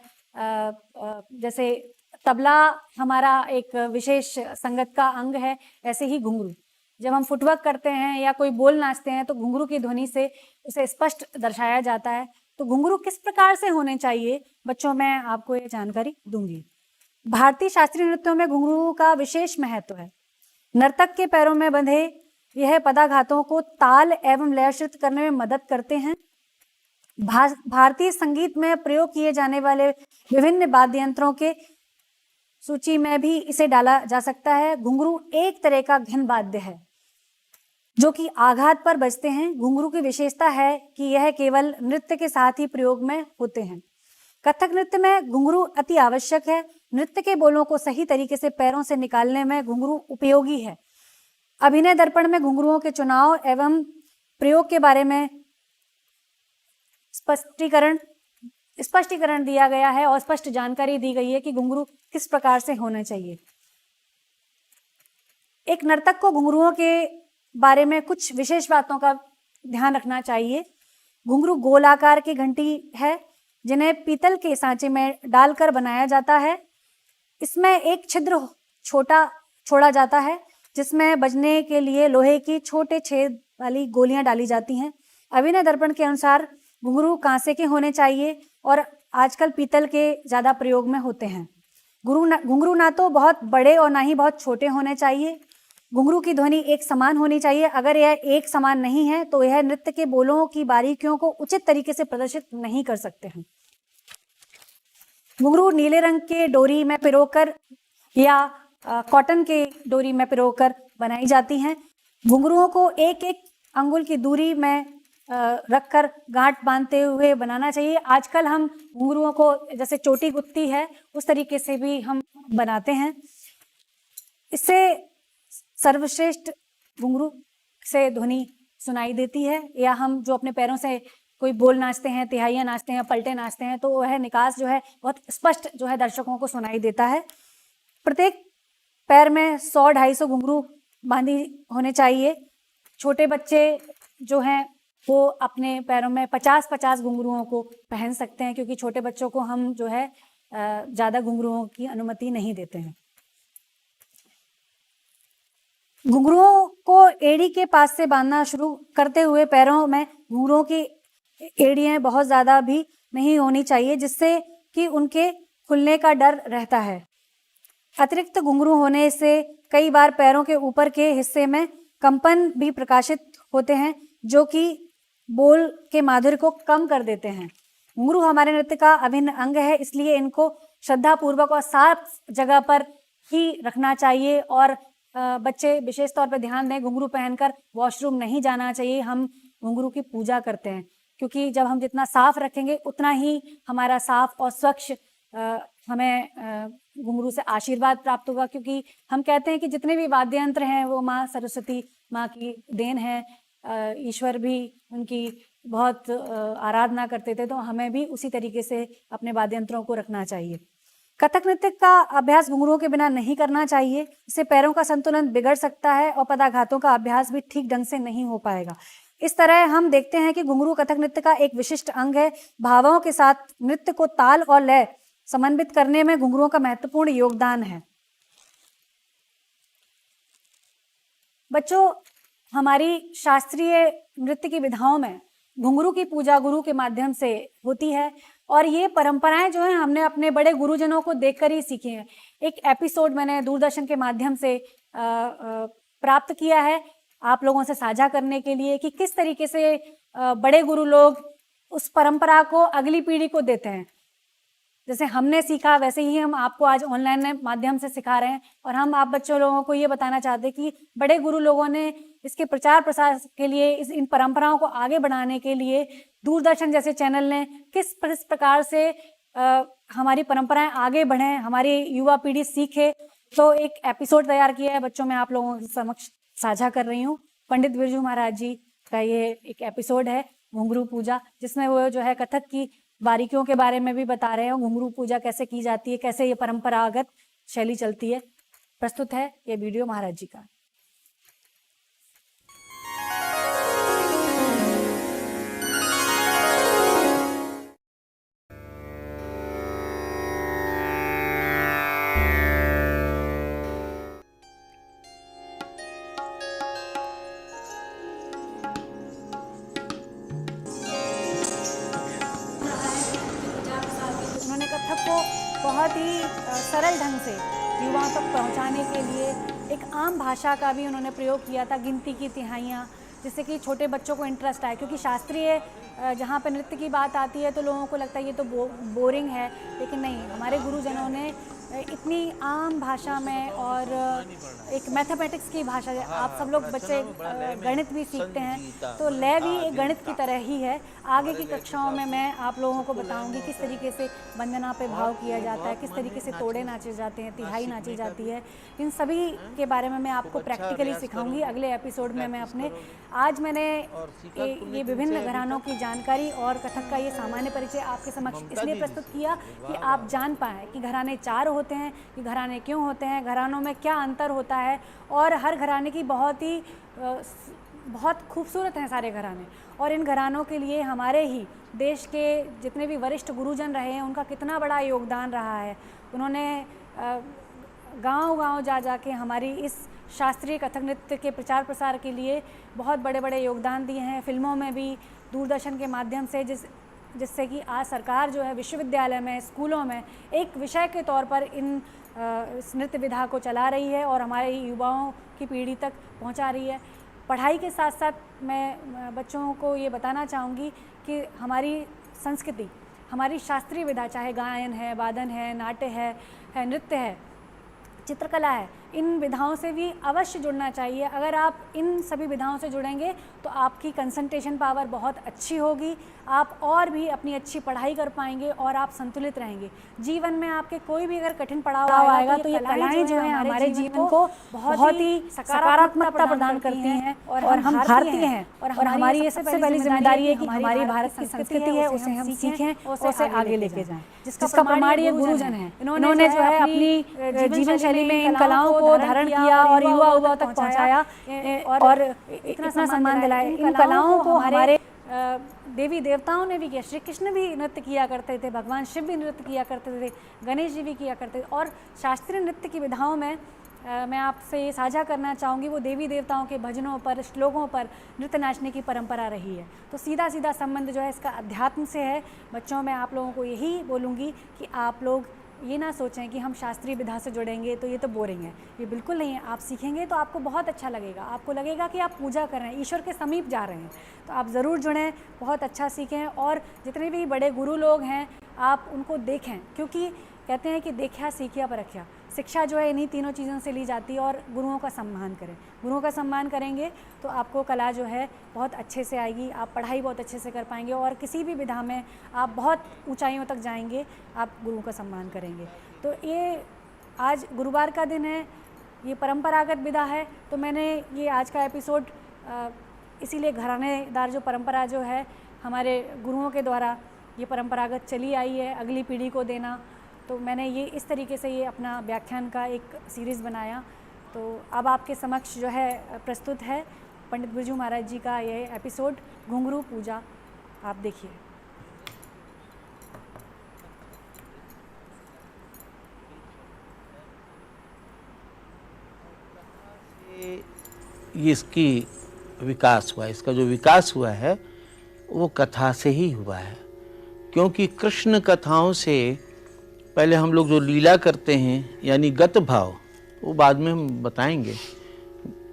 जैसे तबला हमारा एक विशेष संगत का अंग है, ऐसे ही घुंघरू। जब हम फुटवर्क करते हैं या कोई बोल नाचते हैं तो घुंघरू की ध्वनि से उसे स्पष्ट दर्शाया जाता है। तो घुंघरू किस प्रकार से होने चाहिए बच्चों, मैं आपको ये जानकारी दूंगी। भारतीय शास्त्रीय नृत्यों में घुंघरू का विशेष महत्व है। नर्तक के पैरों में बंधे यह पदाघातों को ताल एवं लयश्रित करने में मदद करते हैं। भारतीय संगीत में प्रयोग किए जाने वाले विभिन्न वाद्य यंत्रों के सूची में भी इसे डाला जा सकता है। घुंघरू एक तरह का घन वाद्य है जो कि आघात पर बजते हैं। घुंघरू की विशेषता है कि यह केवल नृत्य के साथ ही प्रयोग में होते हैं। कथक नृत्य में घुंघरू अति आवश्यक है। नृत्य के बोलों को सही तरीके से पैरों से निकालने में घुंघरू उपयोगी है। अभिनय दर्पण में घुंघरुओं के चुनाव एवं प्रयोग के बारे में स्पष्टीकरण दिया गया है और स्पष्ट जानकारी दी गई है कि घुंघरू किस प्रकार से होना चाहिए। एक नर्तक को घुंघरुओं के बारे में कुछ विशेष बातों का ध्यान रखना चाहिए। घुंघरू गोल आकार की घंटी है जिन्हें पीतल के सांचे में डालकर बनाया जाता है। इसमें एक छिद्र छोड़ा जाता है जिसमें बजने के लिए लोहे की छोटे छेद वाली गोलियां डाली जाती हैं। अभिनय दर्पण के अनुसार घुंघरू कांसे के होने चाहिए और आजकल पीतल के ज़्यादा प्रयोग में होते हैं। घुंघरू ना तो बहुत बड़े और ना ही बहुत छोटे होने चाहिए। घुंघरू की ध्वनि एक समान होनी चाहिए। अगर यह एक समान नहीं है तो यह नृत्य के बोलों की बारीकियों को उचित तरीके से प्रदर्शित नहीं कर सकते हैं। घुंघरू नीले रंग के डोरी में पिरोकर या कॉटन के डोरी में पिरोकर बनाई जाती हैं। घुंघरुओं को एक एक अंगुल की दूरी में रखकर गांठ बांधते हुए बनाना चाहिए। आजकल हम घुंघरुओं को जैसे चोटी गुत्ती है उस तरीके से भी हम बनाते हैं। इससे सर्वश्रेष्ठ घुंघरू से ध्वनि सुनाई देती है। या हम जो अपने पैरों से कोई बोल नाचते हैं, तिहाइयाँ नाचते हैं, पलटे नाचते हैं, तो वह निकास जो है बहुत स्पष्ट जो है दर्शकों को सुनाई देता है। प्रत्येक पैर में 100-250 घुंघरू बांधी होने चाहिए। छोटे बच्चे जो हैं वो अपने पैरों में 50-50 घुंघरुओं को पहन सकते हैं, क्योंकि छोटे बच्चों को हम जो है ज़्यादा घुंघरुओं की अनुमति नहीं देते हैं। घुंघरुओं को एड़ी के पास से बांधना शुरू करते हुए पैरों में घुंघरुओं की एड़ियाँ बहुत ज़्यादा भी नहीं होनी चाहिए, जिससे कि उनके खुलने का डर रहता है। अतिरिक्त घुंघरू होने से कई बार पैरों के ऊपर के हिस्से में कंपन भी प्रकाशित होते हैं, जो कि बोल के माधुर्य को कम कर देते हैं। घुंघरू हमारे नृत्य का अभिन्न अंग है, इसलिए इनको श्रद्धापूर्वक और साफ जगह पर ही रखना चाहिए। और बच्चे विशेष तौर पर ध्यान दें, घुंघरू पहनकर वॉशरूम नहीं जाना चाहिए। हम घुंघरू की पूजा करते हैं, क्योंकि जब हम जितना साफ रखेंगे उतना ही हमारा साफ और स्वच्छ हमें घुंघरू से आशीर्वाद प्राप्त होगा। क्योंकि हम कहते हैं कि जितने भी वाद्य यंत्र हैं वो माँ सरस्वती माँ की देन है। ईश्वर भी उनकी बहुत आराधना करते थे, तो हमें भी उसी तरीके से अपने वाद्य यंत्रों को रखना चाहिए। कथक नृत्य का अभ्यास घुंघरुओं के बिना नहीं करना चाहिए। इससे पैरों का संतुलन बिगड़ सकता है और पदाघातों का अभ्यास भी ठीक ढंग से नहीं हो पाएगा। इस तरह हम देखते हैं कि घुंघरू कथक नृत्य का एक विशिष्ट अंग है। भावों के साथ नृत्य को ताल और लय समन्वित करने में घुंघरुओं का महत्वपूर्ण योगदान है। बच्चों, हमारी शास्त्रीय नृत्य की विधाओं में घुंघरू की पूजा गुरु के माध्यम से होती है, और ये परंपराएं जो हैं हमने अपने बड़े गुरुजनों को देखकर ही सीखी हैं। एक एपिसोड मैंने दूरदर्शन के माध्यम से प्राप्त किया है आप लोगों से साझा करने के लिए कि किस तरीके से बड़े गुरु लोग उस परंपरा को अगली पीढ़ी को देते हैं। जैसे हमने सीखा वैसे ही हम आपको आज ऑनलाइन माध्यम से सिखा रहे हैं, और हम आप बच्चों लोगों को ये बताना चाहते हैं कि बड़े गुरु लोगों ने इसके प्रचार प्रसार के लिए, इन परंपराओं को आगे बढ़ाने के लिए दूरदर्शन जैसे चैनल ने किस प्रकार से हमारी परंपराएं आगे बढ़ें, हमारी युवा पीढ़ी सीखे। तो एक एपिसोड तैयार किया है बच्चों, मैं आप लोगों के समक्ष साझा कर रही हूँ। पंडित बिरजू महाराज जी का ये एक एपिसोड है घुंघरू पूजा, जिसमें वो जो है कथक की बारीकियों के बारे में भी बता रहे हैं। घुंघरू पूजा कैसे की जाती है, कैसे ये परंपरागत शैली चलती है। प्रस्तुत है ये वीडियो महाराज जी का। उन्होंने कथक को बहुत ही सरल ढंग से युवाओं तक पहुंचाने के लिए एक आम भाषा का भी उन्होंने प्रयोग किया था, गिनती की तिहाइयाँ, जिससे कि छोटे बच्चों को इंटरेस्ट आए। क्योंकि शास्त्रीय जहाँ पर नृत्य की बात आती है तो लोगों को लगता है ये तो बोरिंग है, लेकिन नहीं, हमारे गुरुजनों ने इतनी आम भाषा में और एक मैथमेटिक्स की भाषा, आप सब लोग बच्चे गणित भी सीखते हैं, तो लय भी एक गणित की तरह ही है। आगे की कक्षाओं में मैं आप लोगों को बताऊंगी किस तरीके से वंदना पे भाव किया जाता है, किस तरीके से तोड़े नाचे जाते हैं, तिहाई नाची जाती है। इन सभी के बारे में मैं आपको प्रैक्टिकली सिखाऊंगी अगले एपिसोड में। मैं अपने आज मैंने ये विभिन्न घरानों की जानकारी और कथक का ये सामान्य परिचय आपके समक्ष इसलिए प्रस्तुत किया कि आप जान पाएँ कि घराने 4 होते हैं, कि घराने क्यों होते हैं, घरानों में क्या अंतर होता है, और हर घराने की बहुत खूबसूरत हैं सारे घराने। और इन घरानों के लिए हमारे ही देश के जितने भी वरिष्ठ गुरुजन रहे हैं उनका कितना बड़ा योगदान रहा है। उन्होंने गांव-गांव जा के हमारी इस शास्त्रीय कथक नृत्य के प्रचार प्रसार के लिए बहुत बड़े बड़े योगदान दिए हैं। फिल्मों में भी, दूरदर्शन के माध्यम से, जिससे कि आज सरकार जो है विश्वविद्यालय में, स्कूलों में एक विषय के तौर पर इस नृत्य विधा को चला रही है और हमारे युवाओं की पीढ़ी तक पहुंचा रही है। पढ़ाई के साथ साथ मैं बच्चों को ये बताना चाहूँगी कि हमारी संस्कृति, हमारी शास्त्रीय विधा, चाहे गायन है, वादन है, नाट्य है, नृत्य है, चित्रकला है, इन विधाओं से भी अवश्य जुड़ना चाहिए। अगर आप इन सभी विधाओं से जुड़ेंगे तो आपकी कंसंट्रेशन पावर बहुत अच्छी होगी, आप और भी अपनी अच्छी पढ़ाई कर पाएंगे और आप संतुलित रहेंगे। जीवन में आपके कोई भी अगर कठिन पड़ाव आएगा तो ये कलाएं जो है हमारे जीवन को बहुत ही सकारात्मकता प्रदान करती हैं और हम भारतीय हैं और हमारी ये सबसे पहली जिम्मेदारी है कि हमारी भारत की संस्कृति है उसे हम सीखें और उसे आगे लेके जाएं, जिसका प्रमाण ये गुरुजन हैं। इन्होंने जो है अपनी जीवन शैली में इन कलाओं को धारण किया और युवा तक पहुंचाया और इतना सम्मान दिलाया। इन कलाओं को हमारे देवी देवताओं ने भी किया। श्री कृष्ण भी नृत्य किया करते थे, भगवान शिव भी नृत्य किया करते थे, गणेश जी भी किया करते थे। और शास्त्रीय नृत्य की विधाओं में मैं आपसे ये साझा करना चाहूँगी, वो देवी देवताओं के भजनों पर, श्लोकों पर नृत्य नाचने की परंपरा रही है। तो सीधा सीधा संबंध जो है इसका अध्यात्म से है। बच्चों, मैं आप लोगों को यही बोलूँगी कि आप लोग ये ना सोचें कि हम शास्त्रीय विधा से जुड़ेंगे तो ये तो बोरिंग है, ये बिल्कुल नहीं है। आप सीखेंगे तो आपको बहुत अच्छा लगेगा, आपको लगेगा कि आप पूजा कर रहे हैं, ईश्वर के समीप जा रहे हैं। तो आप ज़रूर जुड़ें, बहुत अच्छा सीखें और जितने भी बड़े गुरु लोग हैं आप उनको देखें, क्योंकि कहते हैं कि देखा सीखिया परखिया। शिक्षा जो है इन्हीं तीनों चीज़ों से ली जाती है और गुरुओं का सम्मान करें। गुरुओं का सम्मान करेंगे तो आपको कला जो है बहुत अच्छे से आएगी, आप पढ़ाई बहुत अच्छे से कर पाएंगे और किसी भी विधा में आप बहुत ऊंचाइयों तक जाएंगे, आप गुरुओं का सम्मान करेंगे। तो ये आज गुरुवार का दिन है, ये परंपरागत विधा है, तो मैंने ये आज का एपिसोड इसीलिए घरानेदार जो परंपरा जो है हमारे गुरुओं के द्वारा ये परंपरागत चली आई है अगली पीढ़ी को देना, तो मैंने ये इस तरीके से ये अपना व्याख्यान का एक सीरीज़ बनाया। तो अब आपके समक्ष जो है प्रस्तुत है पंडित बिरजू महाराज जी का ये एपिसोड घुंघरू पूजा, आप देखिए। ये इसकी विकास हुआ, इसका जो विकास हुआ है वो कथा से ही हुआ है, क्योंकि कृष्ण कथाओं से पहले हम लोग जो लीला करते हैं यानी गत भाव, वो बाद में हम बताएंगे।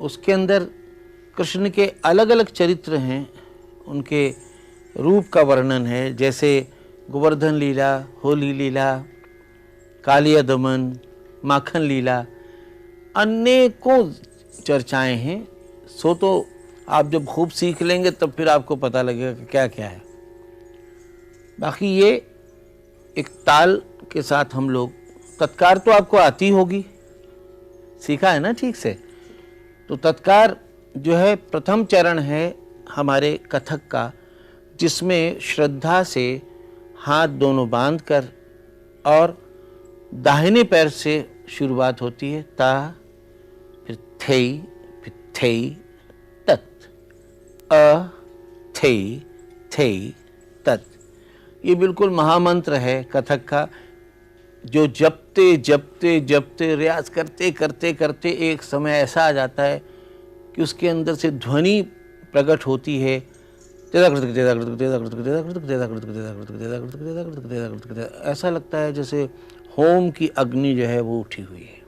उसके अंदर कृष्ण के अलग अलग चरित्र हैं, उनके रूप का वर्णन है, जैसे गोवर्धन लीला, होली लीला, कालिया दमन, माखन लीला, अनेकों चर्चाएं हैं। सो तो आप जब खूब सीख लेंगे तब फिर आपको पता लगेगा कि क्या क्या है। बाकी ये एक ताल के साथ हम लोग, तत्कार तो आपको आती होगी, सीखा है ना ठीक से। तो तत्कार जो है प्रथम चरण है हमारे कथक का, जिसमें श्रद्धा से हाथ दोनों बांधकर और दाहिने पैर से शुरुआत होती है, ता, फिर थेई, फिर थेई, तत्, अ, थेई, थेई, तत्। ये बिल्कुल महामंत्र है कथक का, जो जपते जपते जपते रियाज करते करते करते एक समय ऐसा आ जाता है कि उसके अंदर से ध्वनि प्रकट होती है, ऐसा लगता है जैसे होम की अग्नि जो है वो उठी हुई है।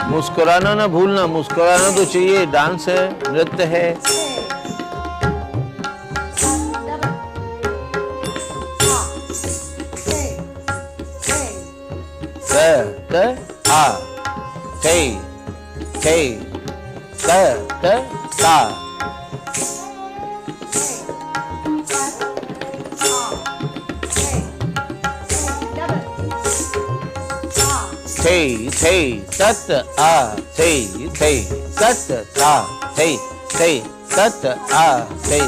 मुस्कुराना ना भूलना, मुस्कुराना तो चाहिए, डांस है, नृत्य है। आ थे थे ता थे थे तत् आ थे थे तत् ता थे थे तत् आ थे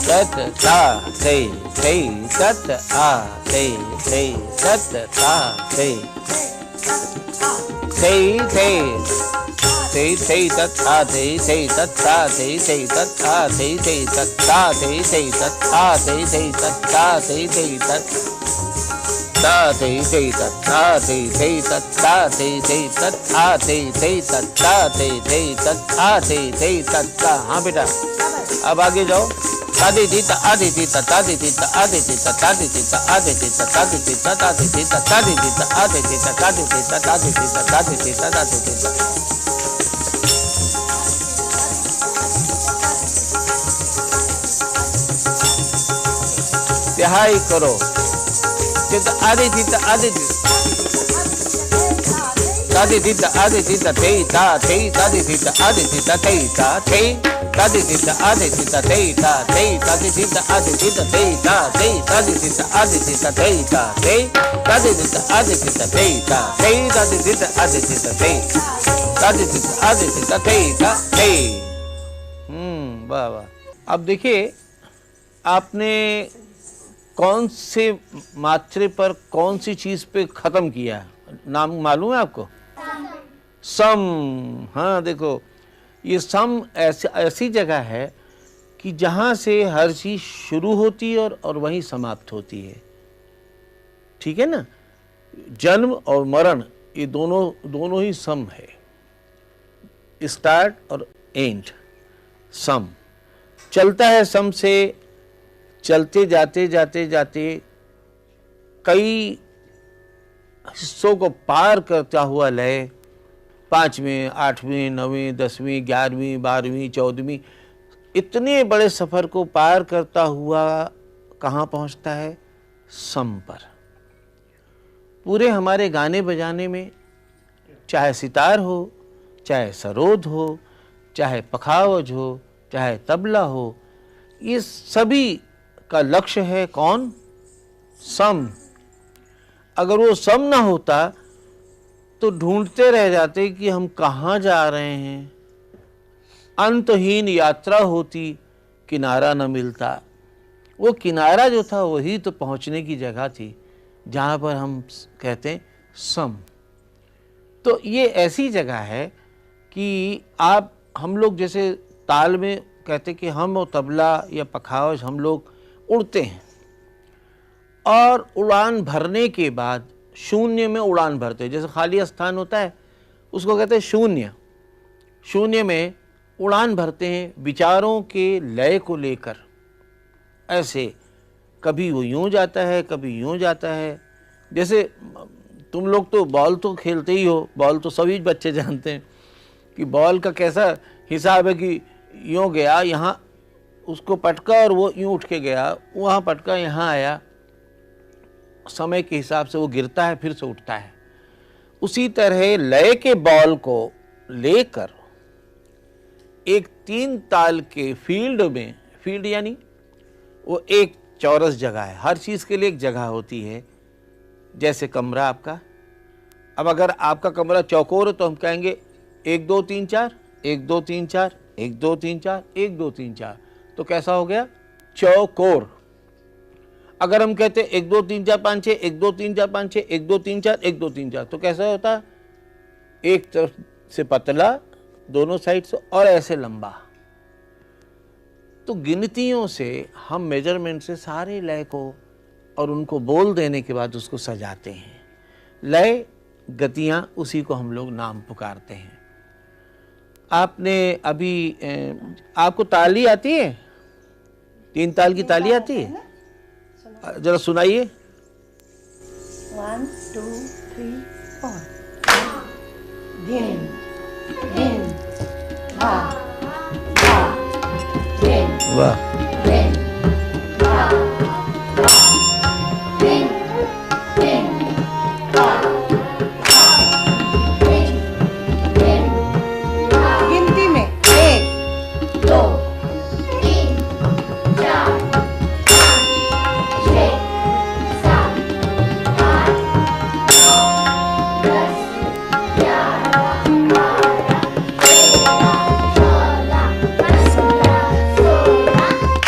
तत् ता थे थे तत् आ थे थे तत् ता थे थे थे थे थे तत् आ थे थे तत् आ थे थे तत् आ थे थे तत् आ थे थे तत् आ थे थे तत् आ थे थे तत् तत्ता ते ते तत्ता ते ते तत्ता ते ते तत्ता ते ते तत्ता ते ते तत्ता ते ते तत्ता। हाँ बेटा, अब आगे जाओ। तादे दी ता आदे दी ता तादे दी ता आदे दी ता तादे दी ता आदे दी ता तादे दी ता तादे दी ता तादे दी ता आदे दी ता तादे दी ता तादे दी ता तादे दी ता तादे दी ता। तिहाई करो। आदे दी ता आदे दी तादे दी ता आदे दी ता ते ता ते तादे दी ता आदे दी ता ते ता ते तादे दी ता आदे दी ता ते ता ते तादे दी ता आदे दी ता ते ता ते तादे दी ता आदे दी ता ते ता ते तादे दी ता आदे दी ता ते ता ते तादे दी ता आदे दी ता ते तादे दी ता आदे दी ता ते ता ते। वाह वाह। अब देखिए, आपने कौन से मात्रे पर कौन सी चीज पे खत्म किया, नाम मालूम है आपको? सम। हाँ देखो, ये सम ऐसी जगह है कि जहाँ से हर चीज शुरू होती है और वहीं समाप्त होती है। ठीक है ना? जन्म और मरण ये दोनों ही सम है, स्टार्ट और एंड, सम चलता है। सम से चलते जाते जाते जाते कई हिस्सों को पार करता हुआ लय 5वें, 8वें, 9वें, 10वीं, 11वीं, 12वीं, 14वीं, इतने बड़े सफर को पार करता हुआ कहाँ पहुँचता है? सम पर। पूरे हमारे गाने बजाने में, चाहे सितार हो, चाहे सरोद हो, चाहे पखावज हो, चाहे तबला हो, ये सभी का लक्ष्य है कौन? सम। अगर वो सम ना होता तो ढूंढते रह जाते कि हम कहाँ जा रहे हैं। अंतहीन यात्रा होती, किनारा न मिलता। वो किनारा जो था वही तो पहुँचने की जगह थी, जहाँ पर हम कहते हैं सम। तो ये ऐसी जगह है कि हम लोग जैसे ताल में कहते कि हम और तबला या पखावज हम लोग उड़ते हैं, और उड़ान भरने के बाद शून्य में उड़ान भरते हैं। जैसे खाली स्थान होता है उसको कहते हैं शून्य। शून्य में उड़ान भरते हैं विचारों के लय को लेकर। ऐसे कभी वो यूं जाता है, कभी यूं जाता है। जैसे तुम लोग तो बॉल तो खेलते ही हो, बॉल तो सभी बच्चे जानते हैं कि बॉल का कैसा हिसाब है कि यूं गया, यहाँ उसको पटका और वो यूं उठ के गया, वहाँ पटका, यहाँ आया। समय के हिसाब से वो गिरता है, फिर से उठता है। उसी तरह लय के बॉल को लेकर एक 3 ताल के फील्ड में, फील्ड यानी वो एक चौरस जगह है, हर चीज़ के लिए एक जगह होती है। जैसे कमरा आपका, अब अगर आपका कमरा चौकोर है तो हम कहेंगे 1 2 3 4, 1 2 3 4, 1 2 3 4, 1 2 3 4, तो कैसा हो गया? चौकोर। अगर हम कहते 1 2 3 4 5 6, 1 2 3 4 5 6, 1 2 3 4, 1 2 3 4, तो कैसा होता? एक तरफ से पतला, दोनों साइड से, और ऐसे लंबा। तो गिनतियों से हम मेजरमेंट से सारे लय को और उनको बोल देने के बाद उसको सजाते हैं। लय, गतियां, उसी को हम लोग नाम पुकारते हैं। आपने अभी आपको ताली आती है? 3 ताल की ताली आती है? जरा सुनाइए। 1 2 3 4। दिन दिन धा धा दिन वाह। दिन धा धा दिन दिन धा धा दिन दिन धा। गिनती में 1 2 3 4 5 6 7 8 9 10 11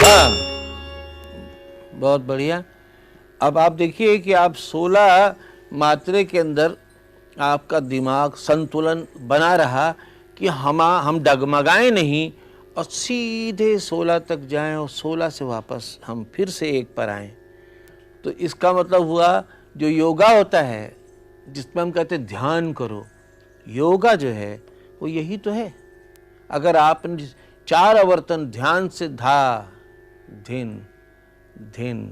हाँ, बहुत बढ़िया। अब आप देखिए कि आप 16 मात्रे के अंदर आपका दिमाग संतुलन बना रहा कि हम डगमगाएं नहीं और सीधे 16 तक जाएं और 16 से वापस हम फिर से 1 पर आएं। तो इसका मतलब हुआ जो योगा होता है, जिसमें हम कहते हैं ध्यान करो, योगा जो है वो यही तो है। अगर आपने 4 आवर्तन ध्यान से धा धिन धिन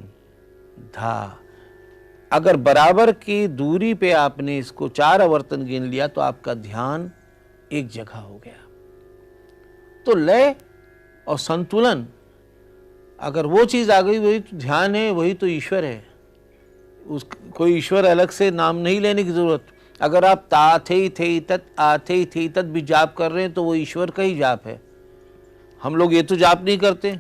धा, अगर बराबर की दूरी पे आपने इसको 4 आवर्तन गिन लिया तो आपका ध्यान एक जगह हो गया। तो लय और संतुलन, अगर वो चीज आ गई, वही तो ध्यान है, वही तो ईश्वर है। उस कोई ईश्वर अलग से नाम नहीं लेने की जरूरत। अगर आप ता थे तत् आ थे तत् भी जाप कर रहे हैं तो वो ईश्वर का ही जाप है। हम लोग ये तो जाप नहीं करते,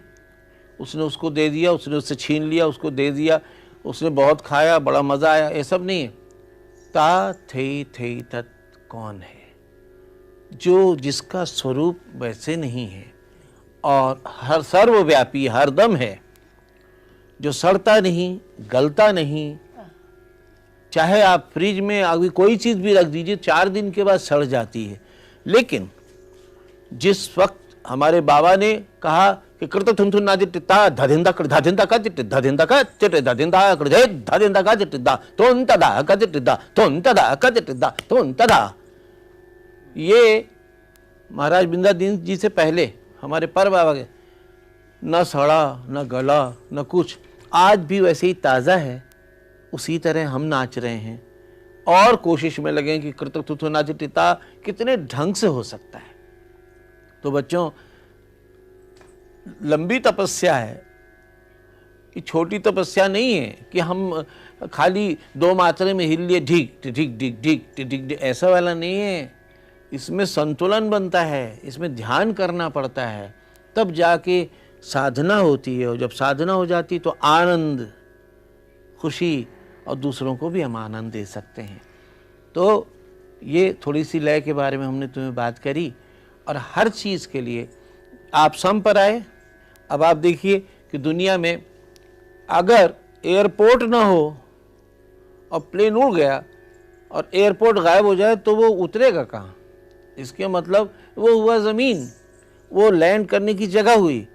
उसने उसको दे दिया, उसने उससे छीन लिया, उसको दे दिया, उसने बहुत खाया, बड़ा मजा आया, ये सब नहीं है। ता थे तत् कौन है? जो जिसका स्वरूप वैसे नहीं है और हर सर्वव्यापी हरदम है, जो सड़ता नहीं, गलता नहीं। चाहे आप फ्रिज में अभी कोई चीज भी रख दीजिए, 4 दिन के बाद सड़ जाती है। लेकिन जिस वक्त हमारे बाबा ने कहा कि कृत थुन थुन नादि टिता धधिंदा कर धधिंदा का चिट धधिंदा का चिट धधिंदा कर धे धधिंदा का चिट दा तोन तदा का चिट दा तोन तदा का चिट दा तोन तदा। ये महाराज बिंदादीन जी से पहले हमारे पर बाबा के, न सड़ा न गला न कुछ, आज भी वैसे ही ताज़ा है। उसी तरह हम नाच रहे हैं और कोशिश में लगे कि कृतक नाच टिता कितने ढंग से हो सकता है। तो बच्चों, लंबी तपस्या है, कि छोटी तपस्या नहीं है कि हम खाली 2 मात्रे में हिल लिए ढीक ढीक ढीक ढीक ढीक, ऐसा वाला नहीं है। इसमें संतुलन बनता है, इसमें ध्यान करना पड़ता है, तब जाके साधना होती है। और जब साधना हो जाती तो आनंद, खुशी, और दूसरों को भी हम आनंद दे सकते हैं। तो ये थोड़ी सी लय के बारे में हमने तुम्हें बात करी। और हर चीज़ के लिए आप सम पर आए। अब आप देखिए कि दुनिया में अगर एयरपोर्ट ना हो और प्लेन उड़ गया और एयरपोर्ट गायब हो जाए तो वो उतरेगा कहाँ? इसके मतलब वो हुआ ज़मीन, वो लैंड करने की जगह हुई।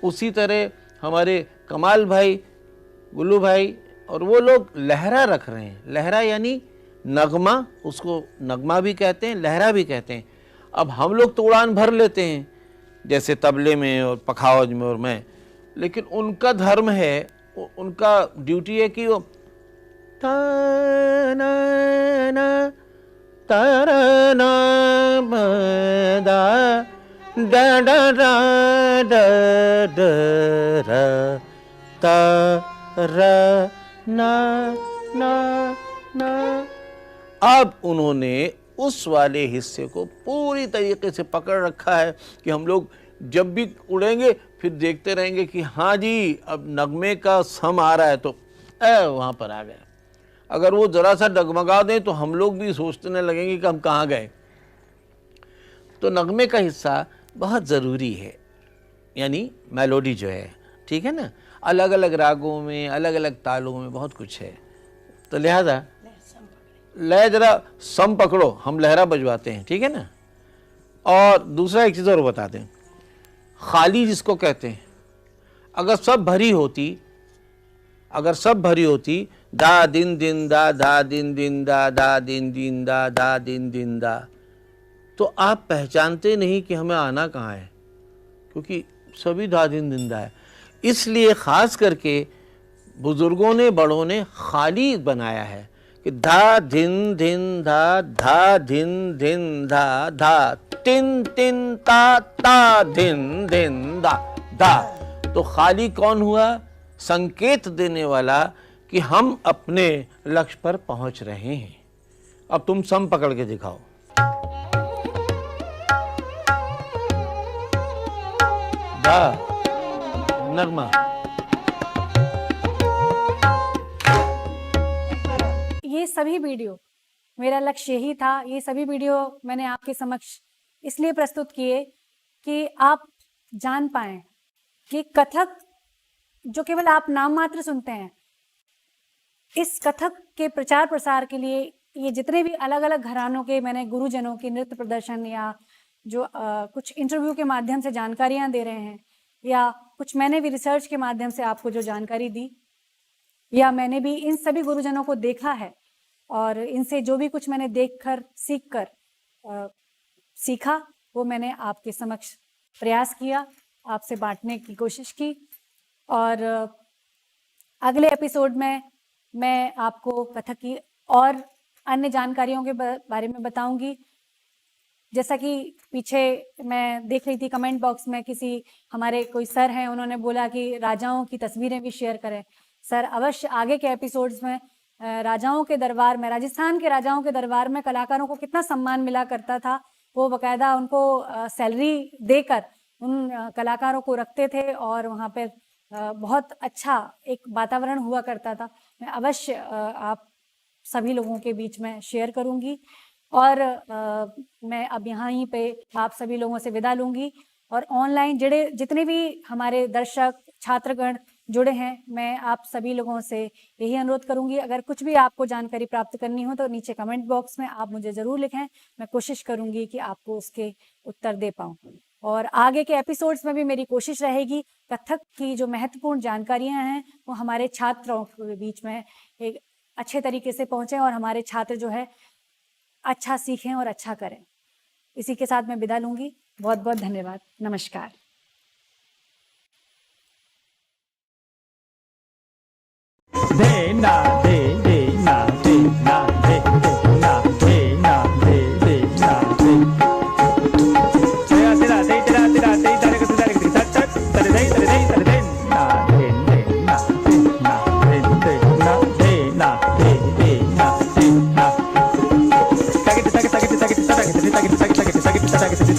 उसी तरह हमारे कमाल भाई, गुल्लू भाई और वो लोग लहरा रख रहे हैं। लहरा यानी नगमा, उसको नगमा भी कहते हैं, लहरा भी कहते हैं। अब हम लोग तो उड़ान भर लेते हैं, जैसे तबले में और पखावज में और मैं, लेकिन उनका धर्म है, उनका ड्यूटी है कि वो ता ना ना ता ना दा डा डा डा डा रा ता रा ना ना ना। अब उन्होंने उस वाले हिस्से को पूरी तरीके से पकड़ रखा है कि हम लोग जब भी उड़ेंगे फिर देखते रहेंगे कि हाँ जी अब नगमे का सम आ रहा है तो वहाँ पर आ गया। अगर वो ज़रा सा डगमगा दें तो हम लोग भी सोचने लगेंगे कि हम कहाँ गए। तो नगमे का हिस्सा बहुत ज़रूरी है, यानी मेलोडी जो है, ठीक है ना। अलग अलग रागों में, अलग अलग तालों में बहुत कुछ है। तो लिहाजा लय जरा सम पकड़ो, हम लहरा बजवाते हैं, ठीक है ना। और दूसरा एक चीज़ और बता दें, खाली जिसको कहते हैं, अगर सब भरी होती, अगर सब भरी होती दा दिन दिन दा धा दिन दिन दा दा दिन दिन दा दा दिन दिन दा, तो आप पहचानते नहीं कि हमें आना कहाँ है, क्योंकि सभी धा दिन दिन दा है। इसलिए ख़ास करके बुज़ुर्गों ने, बड़ों ने खाली बनाया है कि धा धिन धिन धा धा धिन धिन धा धा तिन तिन ता ता धिन धिन धा धा। तो खाली कौन हुआ? संकेत देने वाला कि हम अपने लक्ष्य पर पहुंच रहे हैं। अब तुम सम पकड़ के दिखाओ। धा नगमा। ये सभी वीडियो, मेरा लक्ष्य यही था, ये सभी वीडियो मैंने आपके समक्ष इसलिए प्रस्तुत किए कि आप जान पाएं कि कथक जो केवल आप नाम मात्र सुनते हैं, इस कथक के प्रचार प्रसार के लिए ये जितने भी अलग अलग घरानों के मैंने गुरुजनों के नृत्य प्रदर्शन या जो कुछ इंटरव्यू के माध्यम से जानकारियां दे रहे हैं या कुछ मैंने भी रिसर्च के माध्यम से आपको जो जानकारी दी, या मैंने भी इन सभी गुरुजनों को देखा है और इनसे जो भी कुछ मैंने देखकर सीखकर सीखा वो मैंने आपके समक्ष प्रयास किया, आपसे बांटने की कोशिश की। और अगले एपिसोड में मैं आपको कथक की और अन्य जानकारियों के बारे में बताऊंगी। जैसा कि पीछे मैं देख रही थी कमेंट बॉक्स में, किसी हमारे कोई सर हैं, उन्होंने बोला कि राजाओं की तस्वीरें भी शेयर करें। सर, अवश्य आगे के एपिसोड्स में राजाओं के दरबार में, राजस्थान के राजाओं के दरबार में कलाकारों को कितना सम्मान मिला करता था, वो बाकायदा उनको सैलरी देकर उन कलाकारों को रखते थे और वहाँ पे बहुत अच्छा एक वातावरण हुआ करता था। मैं अवश्य आप सभी लोगों के बीच में शेयर करूँगी और मैं अब यहाँ ही पे आप सभी लोगों से विदा लूँगी। और ऑनलाइन जितने भी हमारे दर्शक छात्रगण जुड़े हैं, मैं आप सभी लोगों से यही अनुरोध करूंगी, अगर कुछ भी आपको जानकारी प्राप्त करनी हो तो नीचे कमेंट बॉक्स में आप मुझे ज़रूर लिखें। मैं कोशिश करूंगी कि आपको उसके उत्तर दे पाऊँ। और आगे के एपिसोड्स में भी मेरी कोशिश रहेगी कथक की जो महत्वपूर्ण जानकारियां हैं वो हमारे छात्रों के बीच में एक अच्छे तरीके से पहुँचें और हमारे छात्र जो है अच्छा सीखें और अच्छा करें। इसी के साथ मैं विदा लूँगी। बहुत बहुत धन्यवाद। नमस्कार। दे ना दे दे ना दे ना दे दे ना दे ना दे दे ना दे तेरा तेरा तेरा तेरा तेरा तेरा के तेरा के सच सच तेरे दे तेरे दे ना दे दे ना दे ना दे दे ना दे ना दे दे ना दे ना ताकि ताकि ताकि ताकि ताकि ताकि ताकि ताकि ताकि ताकि ताकि